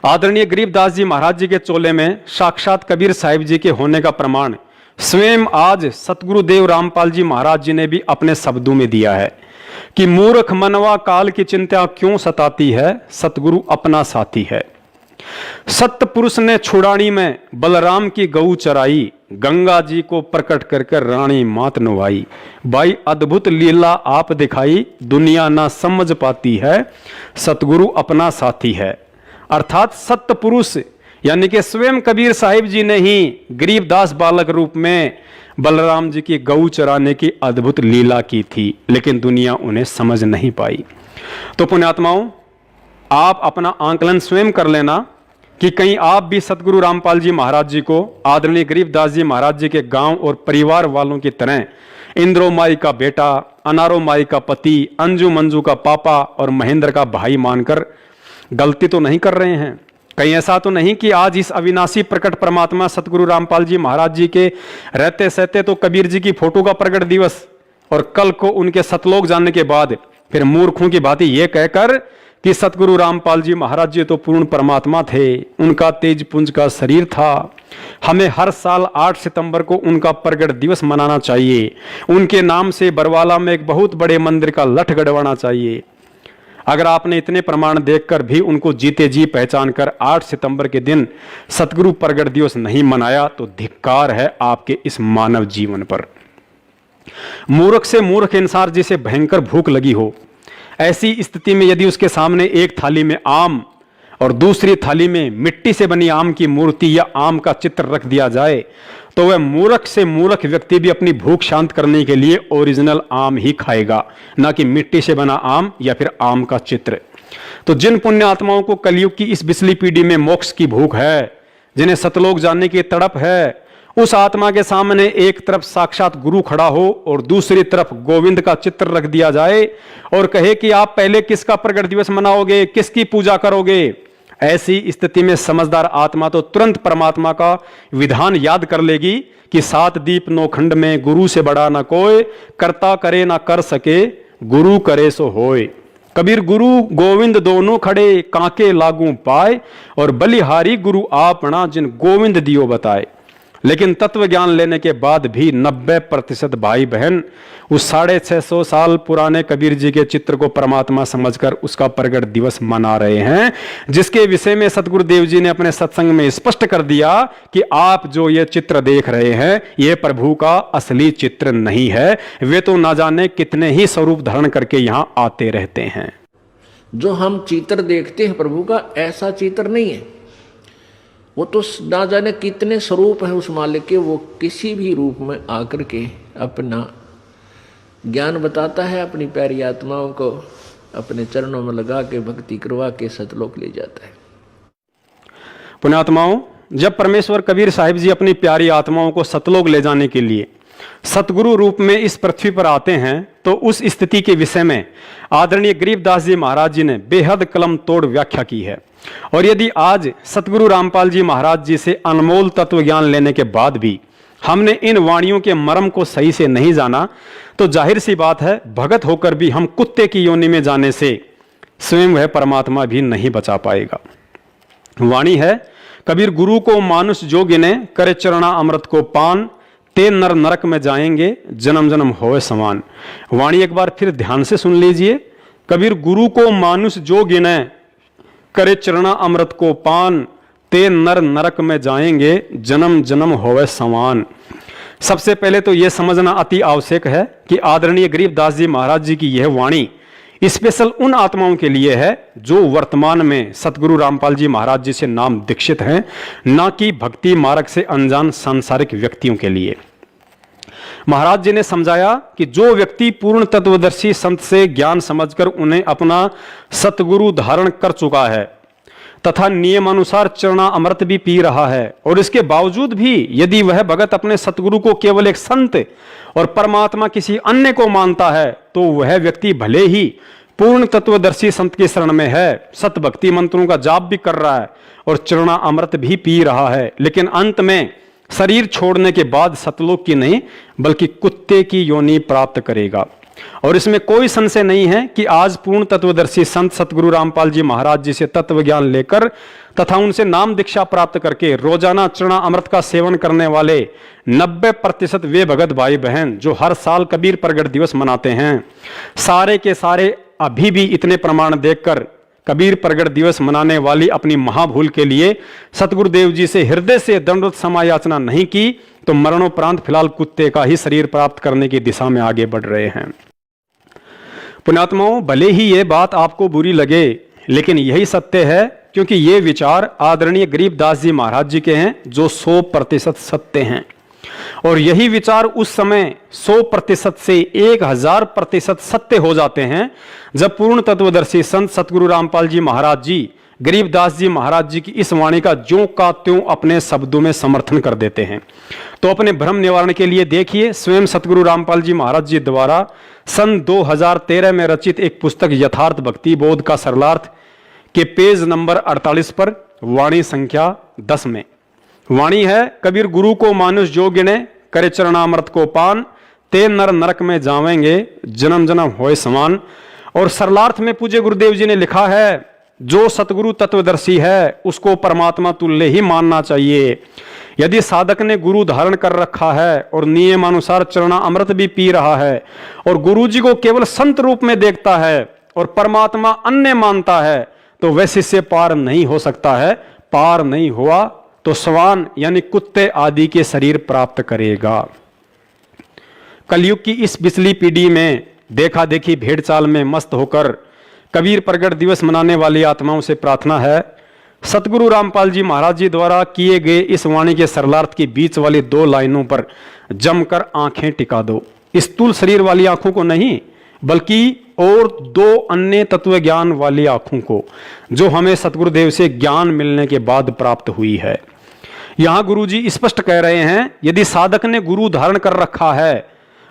आदरणीय गरीबदास जी महाराज जी के चोले में साक्षात कबीर साहिब जी के होने का प्रमाण स्वयं आज सतगुरुदेव रामपाल जी महाराज जी ने भी अपने शब्दों में दिया है कि मूर्ख मनवा काल की चिंता क्यों सताती है, सतगुरु अपना साथी है। सत्य पुरुष ने छुड़ानी में बलराम की गऊ चराई, गंगा जी को प्रकट कर रानी मात नुवाई। भाई अद्भुत लीला आप दिखाई, दुनिया ना समझ पाती है, सतगुरु अपना साथी है। अर्थात सत्य पुरुष यानी कि स्वयं कबीर साहिब जी ने ही गरीबदास बालक रूप में बलराम जी की गऊ चराने की अद्भुत लीला की थी, लेकिन दुनिया उन्हें समझ नहीं पाई। तो पुण्यात्माओं, आप अपना आंकलन स्वयं कर लेना कि कहीं आप भी सतगुरु रामपाल जी महाराज जी को आदरणीय गरीबदास जी महाराज जी के गांव और परिवार वालों की तरह इंद्रो माई का बेटा, अनारो माई का पति, अंजू मंजू का पापा और महेंद्र का भाई मानकर गलती तो नहीं कर रहे हैं। कहीं ऐसा तो नहीं कि आज इस अविनाशी प्रकट परमात्मा सतगुरु रामपाल जी महाराज जी के रहते सहते तो कबीर जी की फोटो का प्रकट दिवस और कल को उनके सतलोक जाने के बाद फिर मूर्खों की भांति ये कहकर कि सतगुरु रामपाल जी महाराज जी तो पूर्ण परमात्मा थे, उनका तेजपुंज का शरीर था, हमें हर साल 8 सितंबर को उनका प्रगट दिवस मनाना चाहिए, उनके नाम से बरवाला में एक बहुत बड़े मंदिर का लठ गड़वाना चाहिए। अगर आपने इतने प्रमाण देखकर भी उनको जीते जी पहचान कर 8 सितंबर के दिन सतगुरु प्रगट दिवस नहीं मनाया तो धिक्कार है आपके इस मानव जीवन पर। मूर्ख से मूर्ख इंसान जिसे भयंकर भूख लगी हो, ऐसी स्थिति में यदि उसके सामने एक थाली में आम और दूसरी थाली में मिट्टी से बनी आम की मूर्ति या आम का चित्र रख दिया जाए तो वह मूर्ख से मूर्ख व्यक्ति भी अपनी भूख शांत करने के लिए ओरिजिनल आम ही खाएगा, ना कि मिट्टी से बना आम या फिर आम का चित्र। तो जिन पुण्य आत्माओं को कलयुग की इस बिसली पीढ़ी में मोक्ष की भूख है, जिन्हें सतलोक जानने की तड़प है, उस आत्मा के सामने एक तरफ साक्षात गुरु खड़ा हो और दूसरी तरफ गोविंद का चित्र रख दिया जाए और कहे कि आप पहले किसका प्रगट दिवस मनाओगे, किसकी पूजा करोगे, ऐसी स्थिति में समझदार आत्मा तो तुरंत परमात्मा का विधान याद कर लेगी कि 7 दीप 9 खंड में गुरु से बड़ा ना कोई, करता करे ना कर सके, गुरु करे सो होए। कबीर गुरु गोविंद दोनों खड़े, कांके लागू पाए, और बलिहारी गुरु आपना जिन गोविंद दियो बताए। लेकिन तत्व ज्ञान लेने के बाद भी 90% भाई बहन उस 650 साल पुराने कबीर जी के चित्र को परमात्मा समझकर उसका प्रगट दिवस मना रहे हैं, जिसके विषय में सतगुरुदेव जी ने अपने सत्संग में स्पष्ट कर दिया कि आप जो ये चित्र देख रहे हैं ये प्रभु का असली चित्र नहीं है, वे तो ना जाने कितने ही स्वरूप धारण करके यहां आते रहते हैं। जो हम चित्र देखते हैं प्रभु का, ऐसा चित्र नहीं है। वो तो ना जाने कितने स्वरूप है उस मालिक के, वो किसी भी रूप में आकर के अपना ज्ञान बताता है, अपनी प्यारी आत्माओं को अपने चरणों में लगा के भक्ति करवा के सतलोक ले जाता है। पुण्यात्माओं, जब परमेश्वर कबीर साहिब जी अपनी प्यारी आत्माओं को सतलोक ले जाने के लिए सतगुरु रूप में इस पृथ्वी पर आते हैं तो उस स्थिति के विषय में आदरणीय गरीबदास जी महाराज जी ने बेहद कलम तोड़ व्याख्या की है। और यदि आज सतगुरु रामपाल जी महाराज जी से अनमोल तत्व ज्ञान लेने के बाद भी हमने इन वाणियों के मर्म को सही से नहीं जाना तो जाहिर सी बात है भगत होकर भी हम कुत्ते की योनि में जाने से स्वयं वह परमात्मा भी नहीं बचा पाएगा। वाणी है, कबीर गुरु को मानुष जो गिने, करे चरणा अमृत को पान, ते नर नरक में जाएंगे, जन्म जन्म होए समान। वाणी एक बार फिर ध्यान से सुन लीजिए। कबीर गुरु को मानुष जो गिने, करे चरणा अमृत को पान, ते नर नरक में जाएंगे, जन्म जन्म होवे समान। सबसे पहले तो यह समझना अति आवश्यक है कि आदरणीय गरीबदास जी महाराज जी की यह वाणी स्पेशल उन आत्माओं के लिए है जो वर्तमान में सतगुरु रामपाल जी महाराज जी से नाम दीक्षित हैं, न कि भक्ति मार्ग से अनजान सांसारिक व्यक्तियों के लिए। महाराज जी ने समझाया कि जो व्यक्ति पूर्ण तत्वदर्शी संत से ज्ञान समझकर उन्हें अपना सतगुरु धारण कर चुका है तथा नियमानुसार चरणा अमृत भी पी रहा है और इसके बावजूद भी यदि वह भगत अपने सतगुरु को केवल एक संत और परमात्मा किसी अन्य को मानता है तो वह व्यक्ति भले ही पूर्ण तत्वदर्शी संत की शरण में है, सत भक्ति मंत्रों का जाप भी कर रहा है और चरणा अमृत भी पी रहा है, लेकिन अंत में शरीर छोड़ने के बाद सतलोक की नहीं बल्कि कुत्ते की योनि प्राप्त करेगा। और इसमें कोई संशय नहीं है कि आज पूर्ण तत्वदर्शी संत सतगुरु रामपाल जी महाराज जी से तत्व ज्ञान लेकर तथा उनसे नाम दीक्षा प्राप्त करके रोजाना चरणा अमृत का सेवन करने वाले 90% वे भगत भाई बहन जो हर साल कबीर प्रगट दिवस मनाते हैं, सारे के सारे अभी भी इतने प्रमाण देखकर कबीर प्रगट दिवस मनाने वाली अपनी महाभूल के लिए सतगुरुदेव जी से हृदय से दंडवत समायाचना नहीं की तो मरणोपरांत फिलहाल कुत्ते का ही शरीर प्राप्त करने की दिशा में आगे बढ़ रहे हैं। पुण्यात्माओं, भले ही ये बात आपको बुरी लगे लेकिन यही सत्य है, क्योंकि ये विचार आदरणीय गरीबदास जी महाराज जी के हैं जो 100% सत्य हैं और यही विचार उस समय 100% से 1000% सत्य हो जाते हैं जब पूर्ण तत्वदर्शी संत सतगुरु रामपाल जी महाराज जी गरीबदास जी महाराज जी की इस वाणी का ज्यों का त्यों अपने शब्दों में समर्थन कर देते हैं। तो अपने भ्रम निवारण के लिए देखिए, स्वयं सतगुरु रामपाल जी महाराज जी द्वारा सन 2013 में रचित एक पुस्तक यथार्थ भक्ति बोध का सरलार्थ के पेज नंबर 48 पर वाणी संख्या 10 में वाणी है, कबीर गुरु को मानुष जो गिने, करे चरणामृत को पान, ते नर नरक में जावेंगे, जन्म जन्म होए समान। और सरलार्थ में पूज्य गुरुदेव जी ने लिखा है, जो सतगुरु तत्वदर्शी है उसको परमात्मा तुल्य ही मानना चाहिए। यदि साधक ने गुरु धारण कर रखा है और नियमानुसार चरणा अमृत भी पी रहा है और गुरु जी को केवल संत रूप में देखता है और परमात्मा अन्य मानता है तो वह शिष्य पार नहीं हो सकता है। पार नहीं हुआ तो श्वान यानी कुत्ते आदि के शरीर प्राप्त करेगा। कलयुग की इस पिछली पीढ़ी में देखा देखी भेड़ चाल में मस्त होकर कबीर प्रगट दिवस मनाने वाली आत्माओं से प्रार्थना है, सतगुरु रामपाल जी महाराज जी द्वारा किए गए इस वाणी के सरलार्थ के बीच वाली 2 लाइनों पर जमकर आंखें टिका दो। स्थूल शरीर वाली आंखों को नहीं, बल्कि और 2 अन्य तत्व ज्ञान वाली आंखों को, जो हमें सतगुरुदेव से ज्ञान मिलने के बाद प्राप्त हुई है। यहां गुरुजी स्पष्ट कह रहे हैं, यदि साधक ने गुरु धारण कर रखा है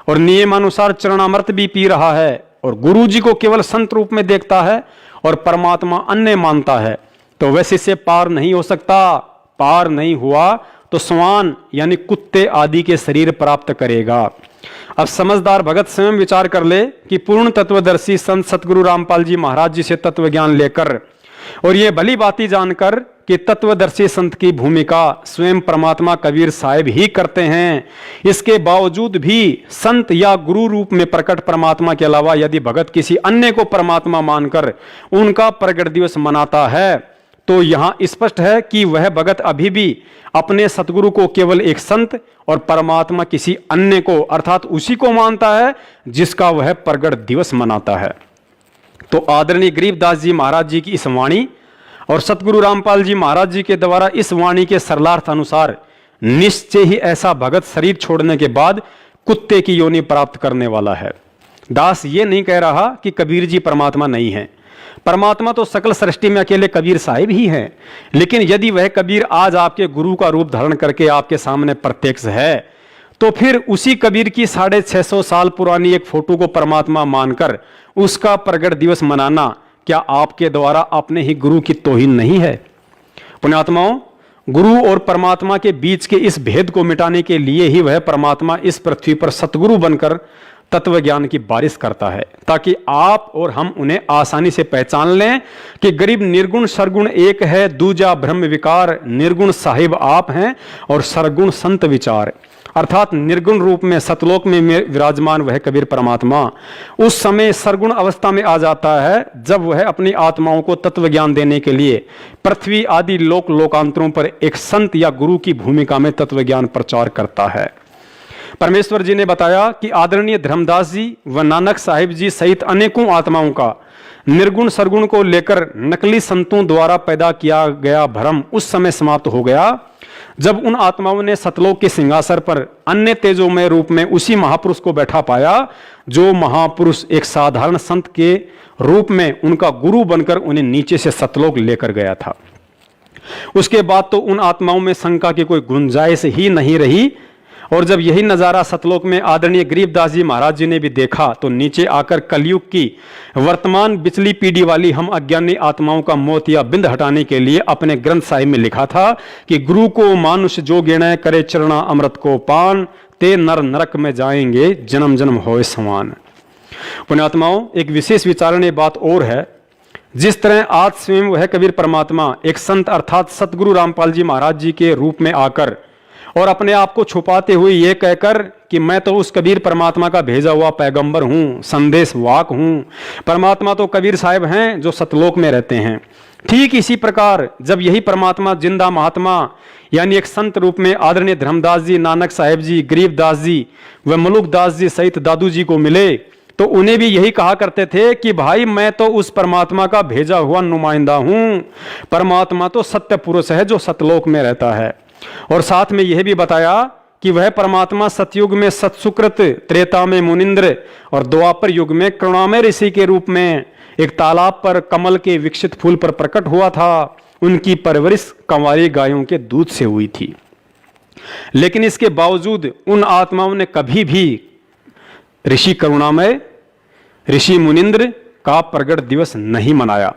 और नियमानुसार चरणामृत भी पी रहा है और गुरुजी को केवल संत रूप में देखता है और परमात्मा अन्य मानता है, तो वैसे से पार नहीं हो सकता। पार नहीं हुआ तो श्वान यानी कुत्ते आदि के शरीर प्राप्त करेगा। अब समझदार भगत स्वयं विचार कर ले कि पूर्ण तत्वदर्शी संत सतगुरु रामपाल जी महाराज जी से तत्व ज्ञान लेकर और ये भली बाती जानकर कि तत्वदर्शी संत की भूमिका स्वयं परमात्मा कबीर साहिब ही करते हैं, इसके बावजूद भी संत या गुरु रूप में प्रकट परमात्मा के अलावा यदि भगत किसी अन्य को परमात्मा मानकर उनका प्रगट दिवस मनाता है, तो यहां स्पष्ट है कि वह भगत अभी भी अपने सतगुरु को केवल एक संत और परमात्मा किसी अन्य को अर्थात उसी को मानता है जिसका वह प्रगट दिवस मनाता है। तो आदरणीय गरीबदास जी महाराज जी की इस वाणी और सतगुरु रामपाल जी महाराज जी के द्वारा इस वाणी के सरलार्थ अनुसार निश्चय ही ऐसा भगत शरीर छोड़ने के बाद कुत्ते की योनि प्राप्त करने वाला है। दास ये नहीं कह रहा कि कबीर जी परमात्मा नहीं है, परमात्मा तो सकल सृष्टि में अकेले कबीर साहिब ही हैं। लेकिन यदि वह कबीर आज आपके गुरु का रूप धारण करके आपके सामने प्रत्यक्ष है, तो फिर उसी कबीर की 650 साल पुरानी एक फोटो को परमात्मा मानकर उसका प्रगट दिवस मनाना क्या आपके द्वारा अपने ही गुरु की तौहीन नहीं है? पुण्यात्माओं, गुरु और परमात्मा के बीच के इस भेद को मिटाने के लिए ही वह परमात्मा इस पृथ्वी पर सतगुरु बनकर तत्व ज्ञान की बारिश करता है, ताकि आप और हम उन्हें आसानी से पहचान लें कि गरीब निर्गुण सरगुण एक है, दूजा ब्रह्म विकार, निर्गुण साहिब आप हैं और सरगुण संत विचार। अर्थात निर्गुण रूप में सतलोक में विराजमान वह कबीर परमात्मा उस समय सरगुण अवस्था में आ जाता है जब वह अपनी आत्माओं को तत्व ज्ञान देने के लिए पृथ्वी आदि लोक लोकांतरों पर एक संत या गुरु की भूमिका में तत्व ज्ञान प्रचार करता है। परमेश्वर जी ने बताया कि आदरणीय धर्मदास जी व नानक साहिब जी सहित अनेकों आत्माओं का निर्गुण सरगुण को लेकर नकली संतों द्वारा पैदा किया गया भ्रम उस समय समाप्त हो गया जब उन आत्माओं ने सतलोक के सिंहासन पर अन्य तेजोमय रूप में उसी महापुरुष को बैठा पाया, जो महापुरुष एक साधारण संत के रूप में उनका गुरु बनकर उन्हें नीचे से सतलोक लेकर गया था। उसके बाद तो उन आत्माओं में शंका की कोई गुंजाइश ही नहीं रही। और जब यही नज़ारा सतलोक में आदरणीय गरीबदास जी महाराज जी ने भी देखा, तो नीचे आकर कलयुग की वर्तमान बिचली पीढ़ी वाली हम अज्ञानी आत्माओं का मोत या बिंद हटाने के लिए अपने ग्रंथ साहिब में लिखा था कि गुरु को मानुष जो गिणे करे चरणा अमृत को पान, ते नर नरक में जाएंगे जन्म जन्म होए समान। पुण्यात्माओं, एक विशेष विचारणीय बात और है, जिस तरह आज स्वयं वह कबीर परमात्मा एक संत अर्थात सतगुरु रामपाल जी महाराज जी के रूप में आकर और अपने आप को छुपाते हुए यह कहकर कि मैं तो उस कबीर परमात्मा का भेजा हुआ पैगंबर हूं, संदेश वाक हूं, परमात्मा तो कबीर साहिब हैं जो सतलोक में रहते हैं। ठीक इसी प्रकार जब यही परमात्मा जिंदा महात्मा यानी एक संत रूप में आदरणीय धर्मदास जी, नानक साहिब जी, गरीबदास जी व मलुकदास जी सहित दादू जी को मिले, तो उन्हें भी यही कहा करते थे कि भाई मैं तो उस परमात्मा का भेजा हुआ नुमाइंदा हूं, परमात्मा तो सत्य पुरुष है जो सतलोक में रहता है। और साथ में यह भी बताया कि वह परमात्मा सतयुग में सत्सुकृत, त्रेता में मुनिंद्र और द्वापर युग में करुणामय ऋषि के रूप में एक तालाब पर कमल के विकसित फूल पर प्रकट हुआ था। उनकी परवरिश कंवारी गायों के दूध से हुई थी। लेकिन इसके बावजूद उन आत्माओं ने कभी भी ऋषि करुणामय, ऋषि मुनिंद्र का प्रगट दिवस नहीं मनाया,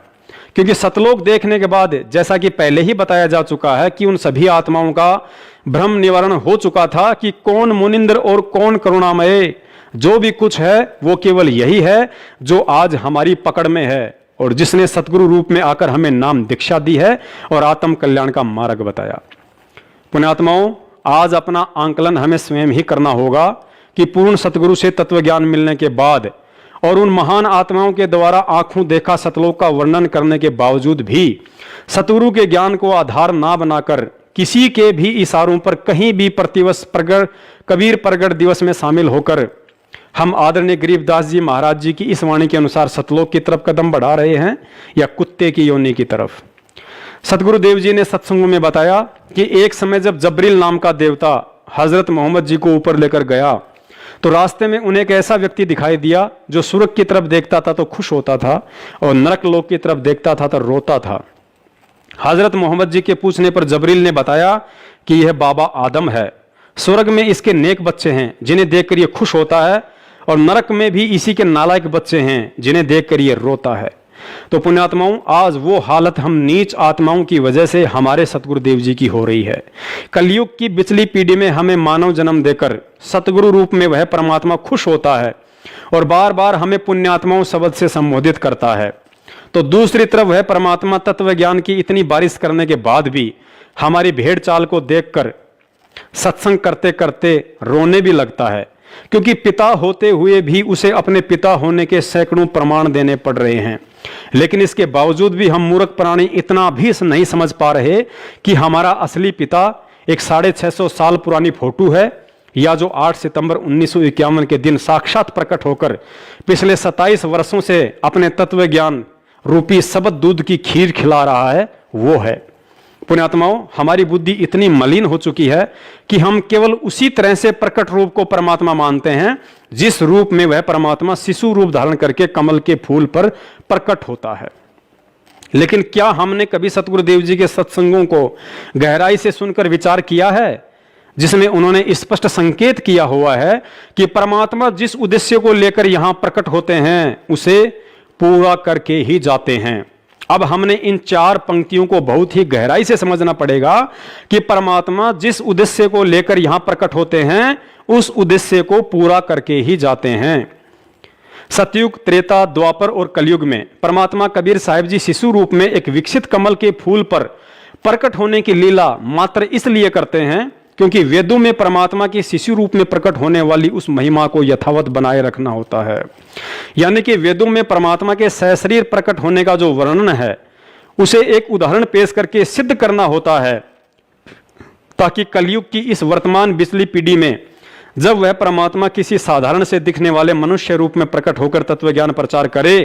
क्योंकि सतलोक देखने के बाद जैसा कि पहले ही बताया जा चुका है कि उन सभी आत्माओं का भ्रम निवारण हो चुका था कि कौन मुनिंद्र और कौन करुणामय। जो भी कुछ है वो केवल यही है जो आज हमारी पकड़ में है और जिसने सतगुरु रूप में आकर हमें नाम दीक्षा दी है और आत्म कल्याण का मार्ग बताया। पुण्यात्माओं, आज अपना आंकलन हमें स्वयं ही करना होगा कि पूर्ण सतगुरु से तत्व ज्ञान मिलने के बाद और उन महान आत्माओं के द्वारा आंखों देखा सतलोक का वर्णन करने के बावजूद भी सतगुरु के ज्ञान को आधार ना बनाकर किसी के भी इशारों पर कहीं भी प्रतिवर्ष कबीर प्रगट दिवस में शामिल होकर हम आदरणीय गरीबदास जी महाराज जी की इस वाणी के अनुसार सतलोक की तरफ कदम बढ़ा रहे हैं या कुत्ते की योनि की तरफ। सतगुरुदेव जी ने सत्संगों में बताया कि एक समय जब जबरील नाम का देवता हजरत मोहम्मद जी को ऊपर लेकर गया तो रास्ते में उन्हें एक ऐसा व्यक्ति दिखाई दिया जो स्वर्ग की तरफ देखता था तो खुश होता था और नरक लोक की तरफ देखता था तो रोता था। हजरत मोहम्मद जी के पूछने पर जबरील ने बताया कि यह बाबा आदम है, स्वर्ग में इसके नेक बच्चे हैं जिन्हें देखकर यह खुश होता है और नरक में भी इसी के नालायक बच्चे हैं जिन्हें देखकर यह रोता है। तो पुण्यात्माओं, आज वो हालत हम नीच आत्माओं की वजह से हमारे सतगुरुदेव जी की हो रही है। कलयुग की बिचली पीढ़ी में हमें मानव जन्म देकर सतगुरु रूप में वह परमात्मा खुश होता है और बार बार हमें पुण्यात्माओं शब्द से संबोधित करता है, तो दूसरी तरफ वह परमात्मा तत्व ज्ञान की इतनी बारिश करने के बाद भी हमारी भेड़ चाल को देखकर सत्संग करते करते रोने भी लगता है, क्योंकि पिता होते हुए भी उसे अपने पिता होने के सैकड़ों प्रमाण देने पड़ रहे हैं। लेकिन इसके बावजूद भी हम मूर्ख प्राणी इतना भी नहीं समझ पा रहे कि हमारा असली पिता एक 650 साल पुरानी फोटो है या जो 8 सितंबर 1951 के दिन साक्षात प्रकट होकर पिछले 27 वर्षों से अपने तत्व ज्ञान रूपी शब्द दूध की खीर खिला रहा है, वो है। पुण्यात्माओं, हमारी बुद्धि इतनी मलिन हो चुकी है कि हम केवल उसी तरह से प्रकट रूप को परमात्मा मानते हैं जिस रूप में वह परमात्मा शिशु रूप धारण करके कमल के फूल पर प्रकट होता है। लेकिन क्या हमने कभी सतगुरुदेव जी के सत्संगों को गहराई से सुनकर विचार किया है जिसमें उन्होंने स्पष्ट संकेत किया हुआ है कि परमात्मा जिस उद्देश्य को लेकर यहां प्रकट होते हैं उसे पूरा करके ही जाते हैं। अब हमने इन 4 पंक्तियों को बहुत ही गहराई से समझना पड़ेगा कि परमात्मा जिस उद्देश्य को लेकर यहां प्रकट होते हैं उस उद्देश्य को पूरा करके ही जाते हैं। सतयुग, त्रेता, द्वापर और कलयुग में परमात्मा कबीर साहिब जी शिशु रूप में एक विकसित कमल के फूल पर प्रकट होने की लीला मात्र इसलिए करते हैं क्योंकि वेदों में परमात्मा के शिशु रूप में प्रकट होने वाली उस महिमा को यथावत बनाए रखना होता है। यानी कि वेदों में परमात्मा के सशरीर प्रकट होने का जो वर्णन है उसे एक उदाहरण पेश करके सिद्ध करना होता है, ताकि कलयुग की इस वर्तमान बिचली पीढ़ी में जब वह परमात्मा किसी साधारण से दिखने वाले मनुष्य रूप में प्रकट होकर तत्व ज्ञान प्रचार करे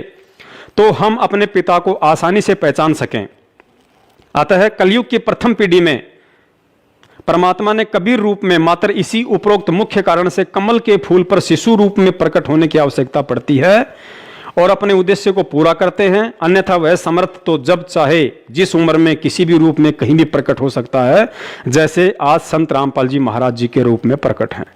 तो हम अपने पिता को आसानी से पहचान सकें। अतः कलयुग की प्रथम पीढ़ी में परमात्मा ने कबीर रूप में मात्र इसी उपरोक्त मुख्य कारण से कमल के फूल पर शिशु रूप में प्रकट होने की आवश्यकता पड़ती है और अपने उद्देश्य को पूरा करते हैं। अन्यथा वह समर्थ तो जब चाहे जिस उम्र में किसी भी रूप में कहीं भी प्रकट हो सकता है, जैसे आज संत रामपाल जी महाराज जी के रूप में प्रकट हैं।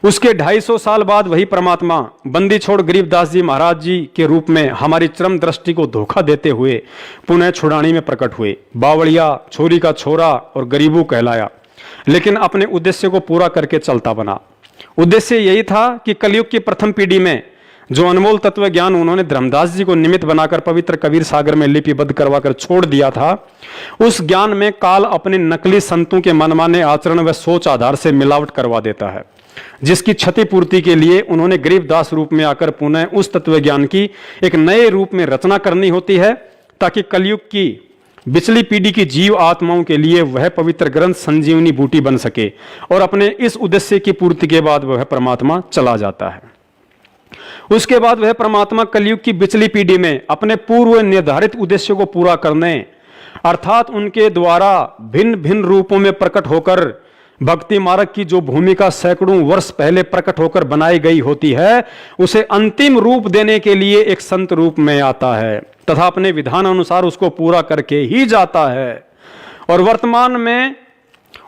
उसके 250 साल बाद वही परमात्मा बंदी छोड़ गरीबदास जी महाराज जी के रूप में हमारी चरम दृष्टि को धोखा देते हुए पुनः छुड़ानी में प्रकट हुए। बावड़िया, छोरी का छोरा और गरीबू कहलाया, लेकिन अपने उद्देश्य को पूरा करके चलता बना। उद्देश्य यही था कि कलयुग की प्रथम पीढ़ी में जो अनमोल तत्व ज्ञान उन्होंने धर्मदास जी को निमित्त बनाकर पवित्र कबीर सागर में लिपिबद्ध करवाकर छोड़ दिया था, उस ज्ञान में काल अपने नकली संतों के मनमाने आचरण व सोच आधार से मिलावट करवा देता है, जिसकी क्षतिपूर्ति के लिए उन्होंने गरीबदास रूप में आकर पुनः उस तत्व ज्ञान की एक नए रूप में रचना करनी होती है, ताकि कलयुग की बिचली पीढ़ी की जीव आत्माओं के लिए वह पवित्र ग्रंथ संजीवनी बूटी बन सके। और अपने इस उद्देश्य की पूर्ति के बाद वह परमात्मा चला जाता है। उसके बाद वह परमात्मा कलयुग की बिचली पीढ़ी में अपने पूर्व निर्धारित उद्देश्य को पूरा करने, अर्थात उनके द्वारा भिन्न भिन्न रूपों में प्रकट होकर भक्ति मार्ग की जो भूमिका सैकड़ों वर्ष पहले प्रकट होकर बनाई गई होती है, उसे अंतिम रूप देने के लिए एक संत रूप में आता है तथा अपने विधान अनुसार उसको पूरा करके ही जाता है। और वर्तमान में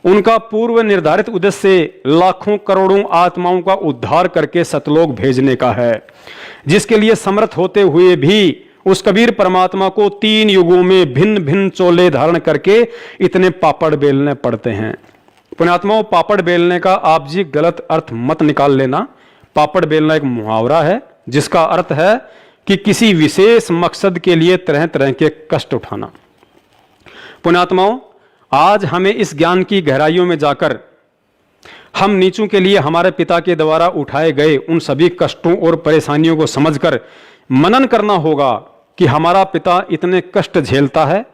उनका पूर्व निर्धारित उद्देश्य लाखों करोड़ों आत्माओं का उद्धार करके सतलोक भेजने का है, जिसके लिए समर्थ होते हुए भी उस कबीर परमात्मा को 3 युगों में भिन्न भिन्न चोले धारण करके इतने पापड़ बेलने पड़ते हैं। पुण्यात्माओं, पापड़ बेलने का आप जी गलत अर्थ मत निकाल लेना। पापड़ बेलना एक मुहावरा है जिसका अर्थ है कि किसी विशेष मकसद के लिए तरह तरह के कष्ट उठाना। पुण्यात्माओं, आज हमें इस ज्ञान की गहराइयों में जाकर हम नीचों के लिए हमारे पिता के द्वारा उठाए गए उन सभी कष्टों और परेशानियों को समझकर मनन करना होगा कि हमारा पिता इतने कष्ट झेलता है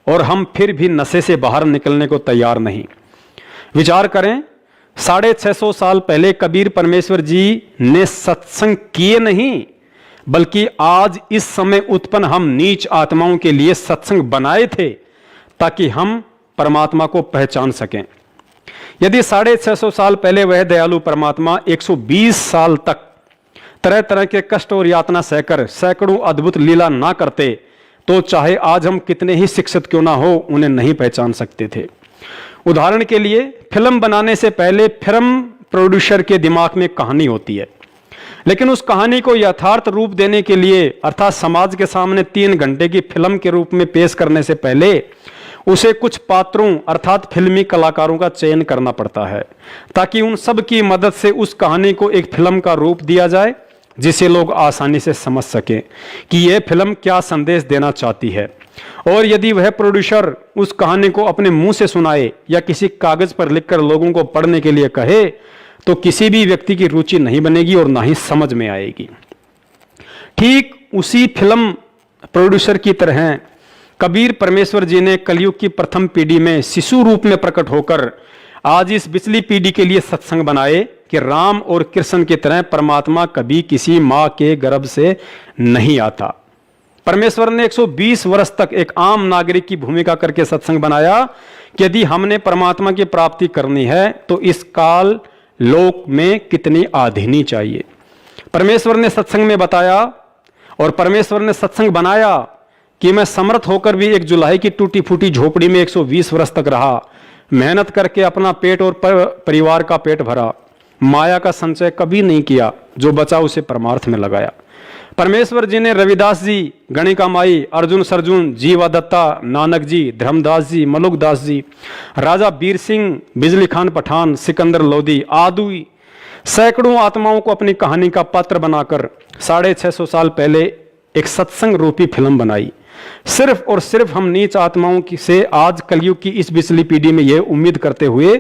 और हम फिर भी नशे से बाहर निकलने को तैयार नहीं। विचार करें, 650 साल पहले कबीर परमेश्वर जी ने सत्संग किए नहीं, बल्कि आज इस समय उत्पन्न हम नीच आत्माओं के लिए सत्संग बनाए थे ताकि हम परमात्मा को पहचान सकें। यदि 650 साल पहले वह दयालु परमात्मा 120 साल तक तरह तरह के कष्ट और यातना सहकर सैकड़ों अद्भुत लीला ना करते तो चाहे आज हम कितने ही शिक्षित क्यों ना हो, उन्हें नहीं पहचान सकते थे। उदाहरण के लिए, फिल्म बनाने से पहले फिल्म प्रोड्यूसर के दिमाग में कहानी होती है, लेकिन उस कहानी को यथार्थ रूप देने के लिए अर्थात समाज के सामने 3 घंटे की फिल्म के रूप में पेश करने से पहले उसे कुछ पात्रों अर्थात फिल्मी कलाकारों का चयन करना पड़ता है ताकि उन सब की मदद से उस कहानी को एक फिल्म का रूप दिया जाए जिसे लोग आसानी से समझ सकें कि यह फिल्म क्या संदेश देना चाहती है। और यदि वह प्रोड्यूसर उस कहानी को अपने मुंह से सुनाए या किसी कागज पर लिखकर लोगों को पढ़ने के लिए कहे तो किसी भी व्यक्ति की रुचि नहीं बनेगी और ना ही समझ में आएगी। ठीक उसी फिल्म प्रोड्यूसर की तरह कबीर परमेश्वर जी ने कलयुग की प्रथम पीढ़ी में शिशु रूप में प्रकट होकर आज इस पिछली पीढ़ी के लिए सत्संग बनाए कि राम और कृष्ण की तरह परमात्मा कभी किसी मां के गर्भ से नहीं आता। परमेश्वर ने 120 वर्ष तक एक आम नागरिक की भूमिका करके सत्संग बनाया कि यदि हमने परमात्मा की प्राप्ति करनी है तो इस काल लोक में कितनी आधीनी चाहिए। परमेश्वर ने सत्संग में बताया और परमेश्वर ने सत्संग बनाया कि मैं समर्थ होकर भी एक जुलाई की टूटी फूटी झोपड़ी में 120 वर्ष तक रहा, मेहनत करके अपना पेट और परिवार का पेट भरा, माया का संचय कभी नहीं किया, जो बचा उसे परमार्थ में लगाया। परमेश्वर जी ने रविदास जी, गणिका माई, अर्जुन सरजुन, जीवा दत्ता, नानक जी, धर्मदास जी, मलुकदास जी, राजा बीर सिंह, बिजली खान पठान, सिकंदर लोधी आदि सैकड़ों आत्माओं को अपनी कहानी का पात्र बनाकर 650 साल पहले एक सत्संग रूपी फिल्म बनाई। सिर्फ और सिर्फ हम नीच आत्माओं की से आज कलयुग की इस पिछली पीढ़ी में यह उम्मीद करते हुए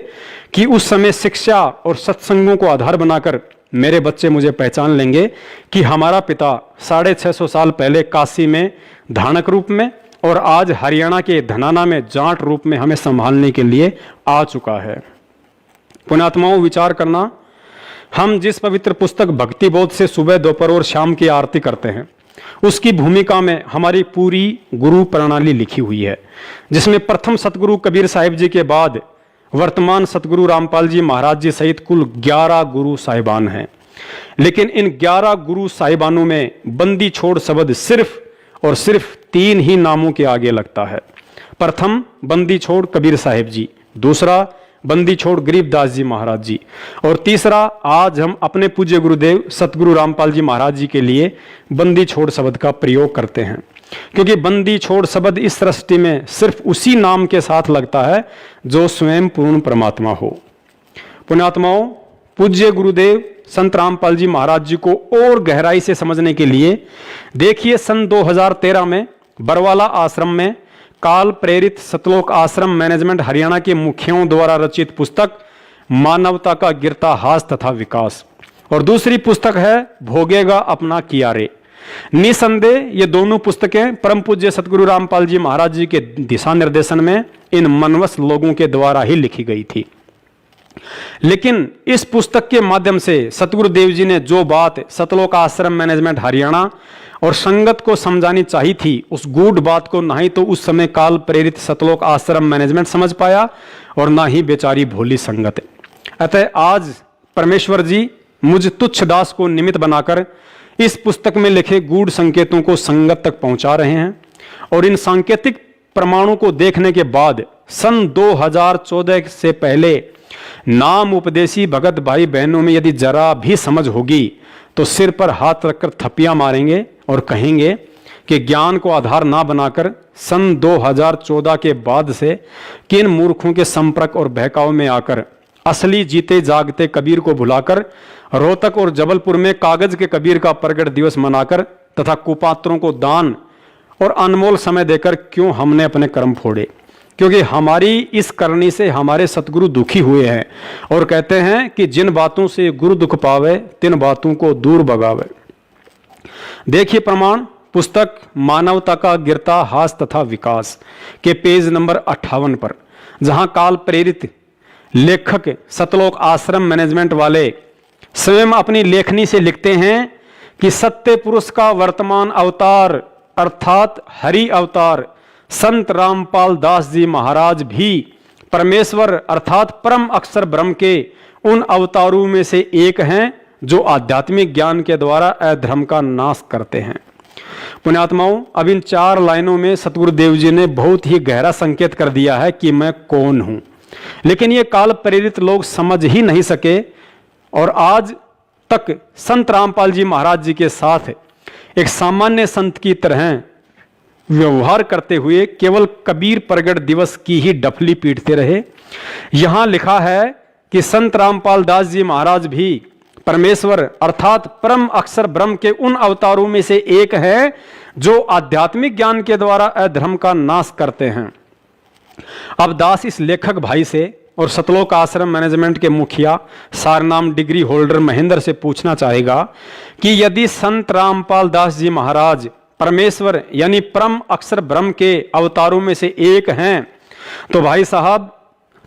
कि उस समय शिक्षा और सत्संगों को आधार बनाकर मेरे बच्चे मुझे पहचान लेंगे कि हमारा पिता 650 साल पहले काशी में धानक रूप में और आज हरियाणा के धनाना में जाट रूप में हमें संभालने के लिए आ चुका है। पुण्यात्माओं, विचार करना, हम जिस पवित्र पुस्तक भक्ति बोध से सुबह, दोपहर और शाम की आरती करते हैं उसकी भूमिका में हमारी पूरी गुरु प्रणाली लिखी हुई है, जिसमें प्रथम सतगुरु कबीर साहिब जी के बाद वर्तमान सतगुरु रामपाल जी महाराज जी सहित कुल 11 गुरु साहिबान हैं। लेकिन इन 11 गुरु साहिबानों में बंदी छोड़ शब्द सिर्फ और सिर्फ 3 ही नामों के आगे लगता है। प्रथम बंदी छोड़ कबीर साहिब जी, दूसरा बंदी छोड़ गरीबदास जी महाराज जी, और तीसरा आज हम अपने पूज्य गुरुदेव सतगुरु रामपाल जी महाराज जी के लिए बंदी छोड़ शब्द का प्रयोग करते हैं, क्योंकि बंदी छोड़ शब्द इस सृष्टि में सिर्फ उसी नाम के साथ लगता है जो स्वयं पूर्ण परमात्मा हो। पुण्यात्माओं, पूज्य गुरुदेव संत रामपाल जी महाराज जी को और गहराई से समझने के लिए देखिए सन 2013 में बरवाला आश्रम में काल प्रेरित सतलोक आश्रम मैनेजमेंट हरियाणा के मुखियों द्वारा रचित पुस्तक मानवता का गिरता हास तथा विकास, और दूसरी पुस्तक है भोगेगा अपना किया रे। निसंदेह ये दोनों पुस्तकें परम पूज्य सतगुरु रामपाल जी महाराज जी के दिशा निर्देशन में इन मनवस लोगों के द्वारा ही लिखी गई थी। लेकिन इस पुस्तक के माध्यम से सतगुरु देव जी ने जो बात सतलोक आश्रम मैनेजमेंट हरियाणा और संगत को समझानी चाहिए थी, उस गूढ़ बात को ना ही तो उस समय काल प्रेरित सतलोक आश्रम मैनेजमेंट समझ पाया और ना ही बेचारी भोली संगत। अतः आज परमेश्वर जी मुझ तुच्छ दास को निमित्त बनाकर इस पुस्तक में लिखे गूढ़ संकेतों को संगत तक पहुंचा रहे हैं, और इन सांकेतिक प्रमाणों को देखने के बाद सन 2014 से पहले नाम उपदेशी भगत भाई बहनों में यदि जरा भी समझ होगी तो सिर पर हाथ रखकर थप्पियां मारेंगे और कहेंगे कि ज्ञान को आधार ना बनाकर सन 2014 के बाद से किन मूर्खों के संपर्क और बहकाव में आकर असली जीते जागते कबीर को भुलाकर रोहतक और जबलपुर में कागज के कबीर का प्रगट दिवस मनाकर तथा कुपात्रों को दान और अनमोल समय देकर क्यों हमने अपने कर्म फोड़े। क्योंकि हमारी इस करनी से हमारे सतगुरु दुखी हुए हैं और कहते हैं कि जिन बातों से गुरु दुख पावे तिन बातों को दूर भगावे। देखिए प्रमाण, पुस्तक मानवता का गिरता हास तथा विकास के पेज नंबर 58 पर, जहां काल प्रेरित लेखक सतलोक आश्रम मैनेजमेंट वाले स्वयं अपनी लेखनी से लिखते हैं कि सत्य पुरुष का वर्तमान अवतार अर्थात हरि अवतार संत रामपाल दास जी महाराज भी परमेश्वर अर्थात परम अक्षर ब्रह्म के उन अवतारों में से एक हैं जो आध्यात्मिक ज्ञान के द्वारा अधर्म का नाश करते हैं। पुण्यात्माओं, अब इन 4 लाइनों में सतगुरुदेव जी ने बहुत ही गहरा संकेत कर दिया है कि मैं कौन हूं, लेकिन ये काल प्रेरित लोग समझ ही नहीं सके और आज तक संत रामपाल जी महाराज जी के साथ एक सामान्य संत की तरह व्यवहार करते हुए केवल कबीर प्रगट दिवस की ही डफली पीटते रहे। यहां लिखा है कि संत रामपाल दास जी महाराज भी परमेश्वर अर्थात परम अक्षर ब्रह्म के उन अवतारों में से एक है जो आध्यात्मिक ज्ञान के द्वारा अधर्म का नाश करते हैं। अब दास इस लेखक भाई से और सतलोक आश्रम मैनेजमेंट के मुखिया सारनाम डिग्री होल्डर महेंद्र से पूछना चाहेगा कि यदि संत रामपाल दास जी महाराज परमेश्वर यानी परम अक्षर ब्रह्म के अवतारों में से एक हैं, तो भाई साहब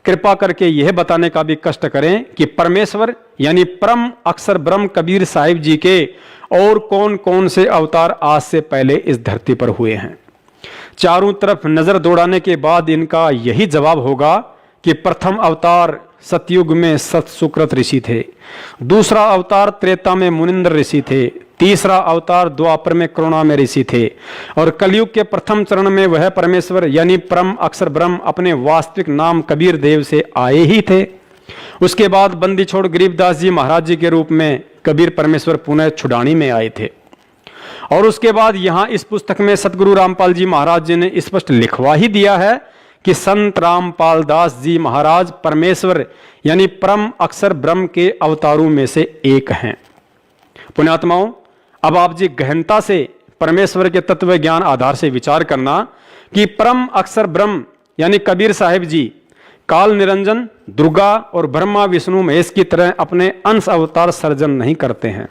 कृपा करके यह बताने का भी कष्ट करें कि परमेश्वर यानी परम अक्षर ब्रह्म कबीर साहिब जी के और कौन कौन से अवतार आज से पहले इस धरती पर हुए हैं। चारों तरफ नजर दौड़ाने के बाद इनका यही जवाब होगा कि प्रथम अवतार सतयुग में सत सुकृत ऋषि थे, दूसरा अवतार त्रेता में मुनिंद्र ऋषि थे, तीसरा अवतार द्वापर में करुणा में ऋषि थे और कलयुग के प्रथम चरण में वह परमेश्वर यानी परम अक्षर ब्रह्म अपने वास्तविक नाम कबीर देव से आए ही थे। उसके बाद बंदी छोड़ गरीबदास जी महाराज जी के रूप में कबीर परमेश्वर पुनः छुड़ानी में आए थे। और उसके बाद यहां इस पुस्तक में सतगुरु रामपाल जी महाराज जी ने स्पष्ट लिखवा ही दिया है कि संत रामपाल दास जी महाराज परमेश्वर यानी परम अक्षर ब्रह्म के अवतारों में से एक हैं। पुण्यात्माओं, अब आप जी गहनता से परमेश्वर के तत्व ज्ञान आधार से विचार करना कि परम अक्षर ब्रह्म यानी कबीर साहिब जी काल निरंजन दुर्गा और ब्रह्मा विष्णु महेश की तरह अपने अंश अवतार सर्जन नहीं करते हैं,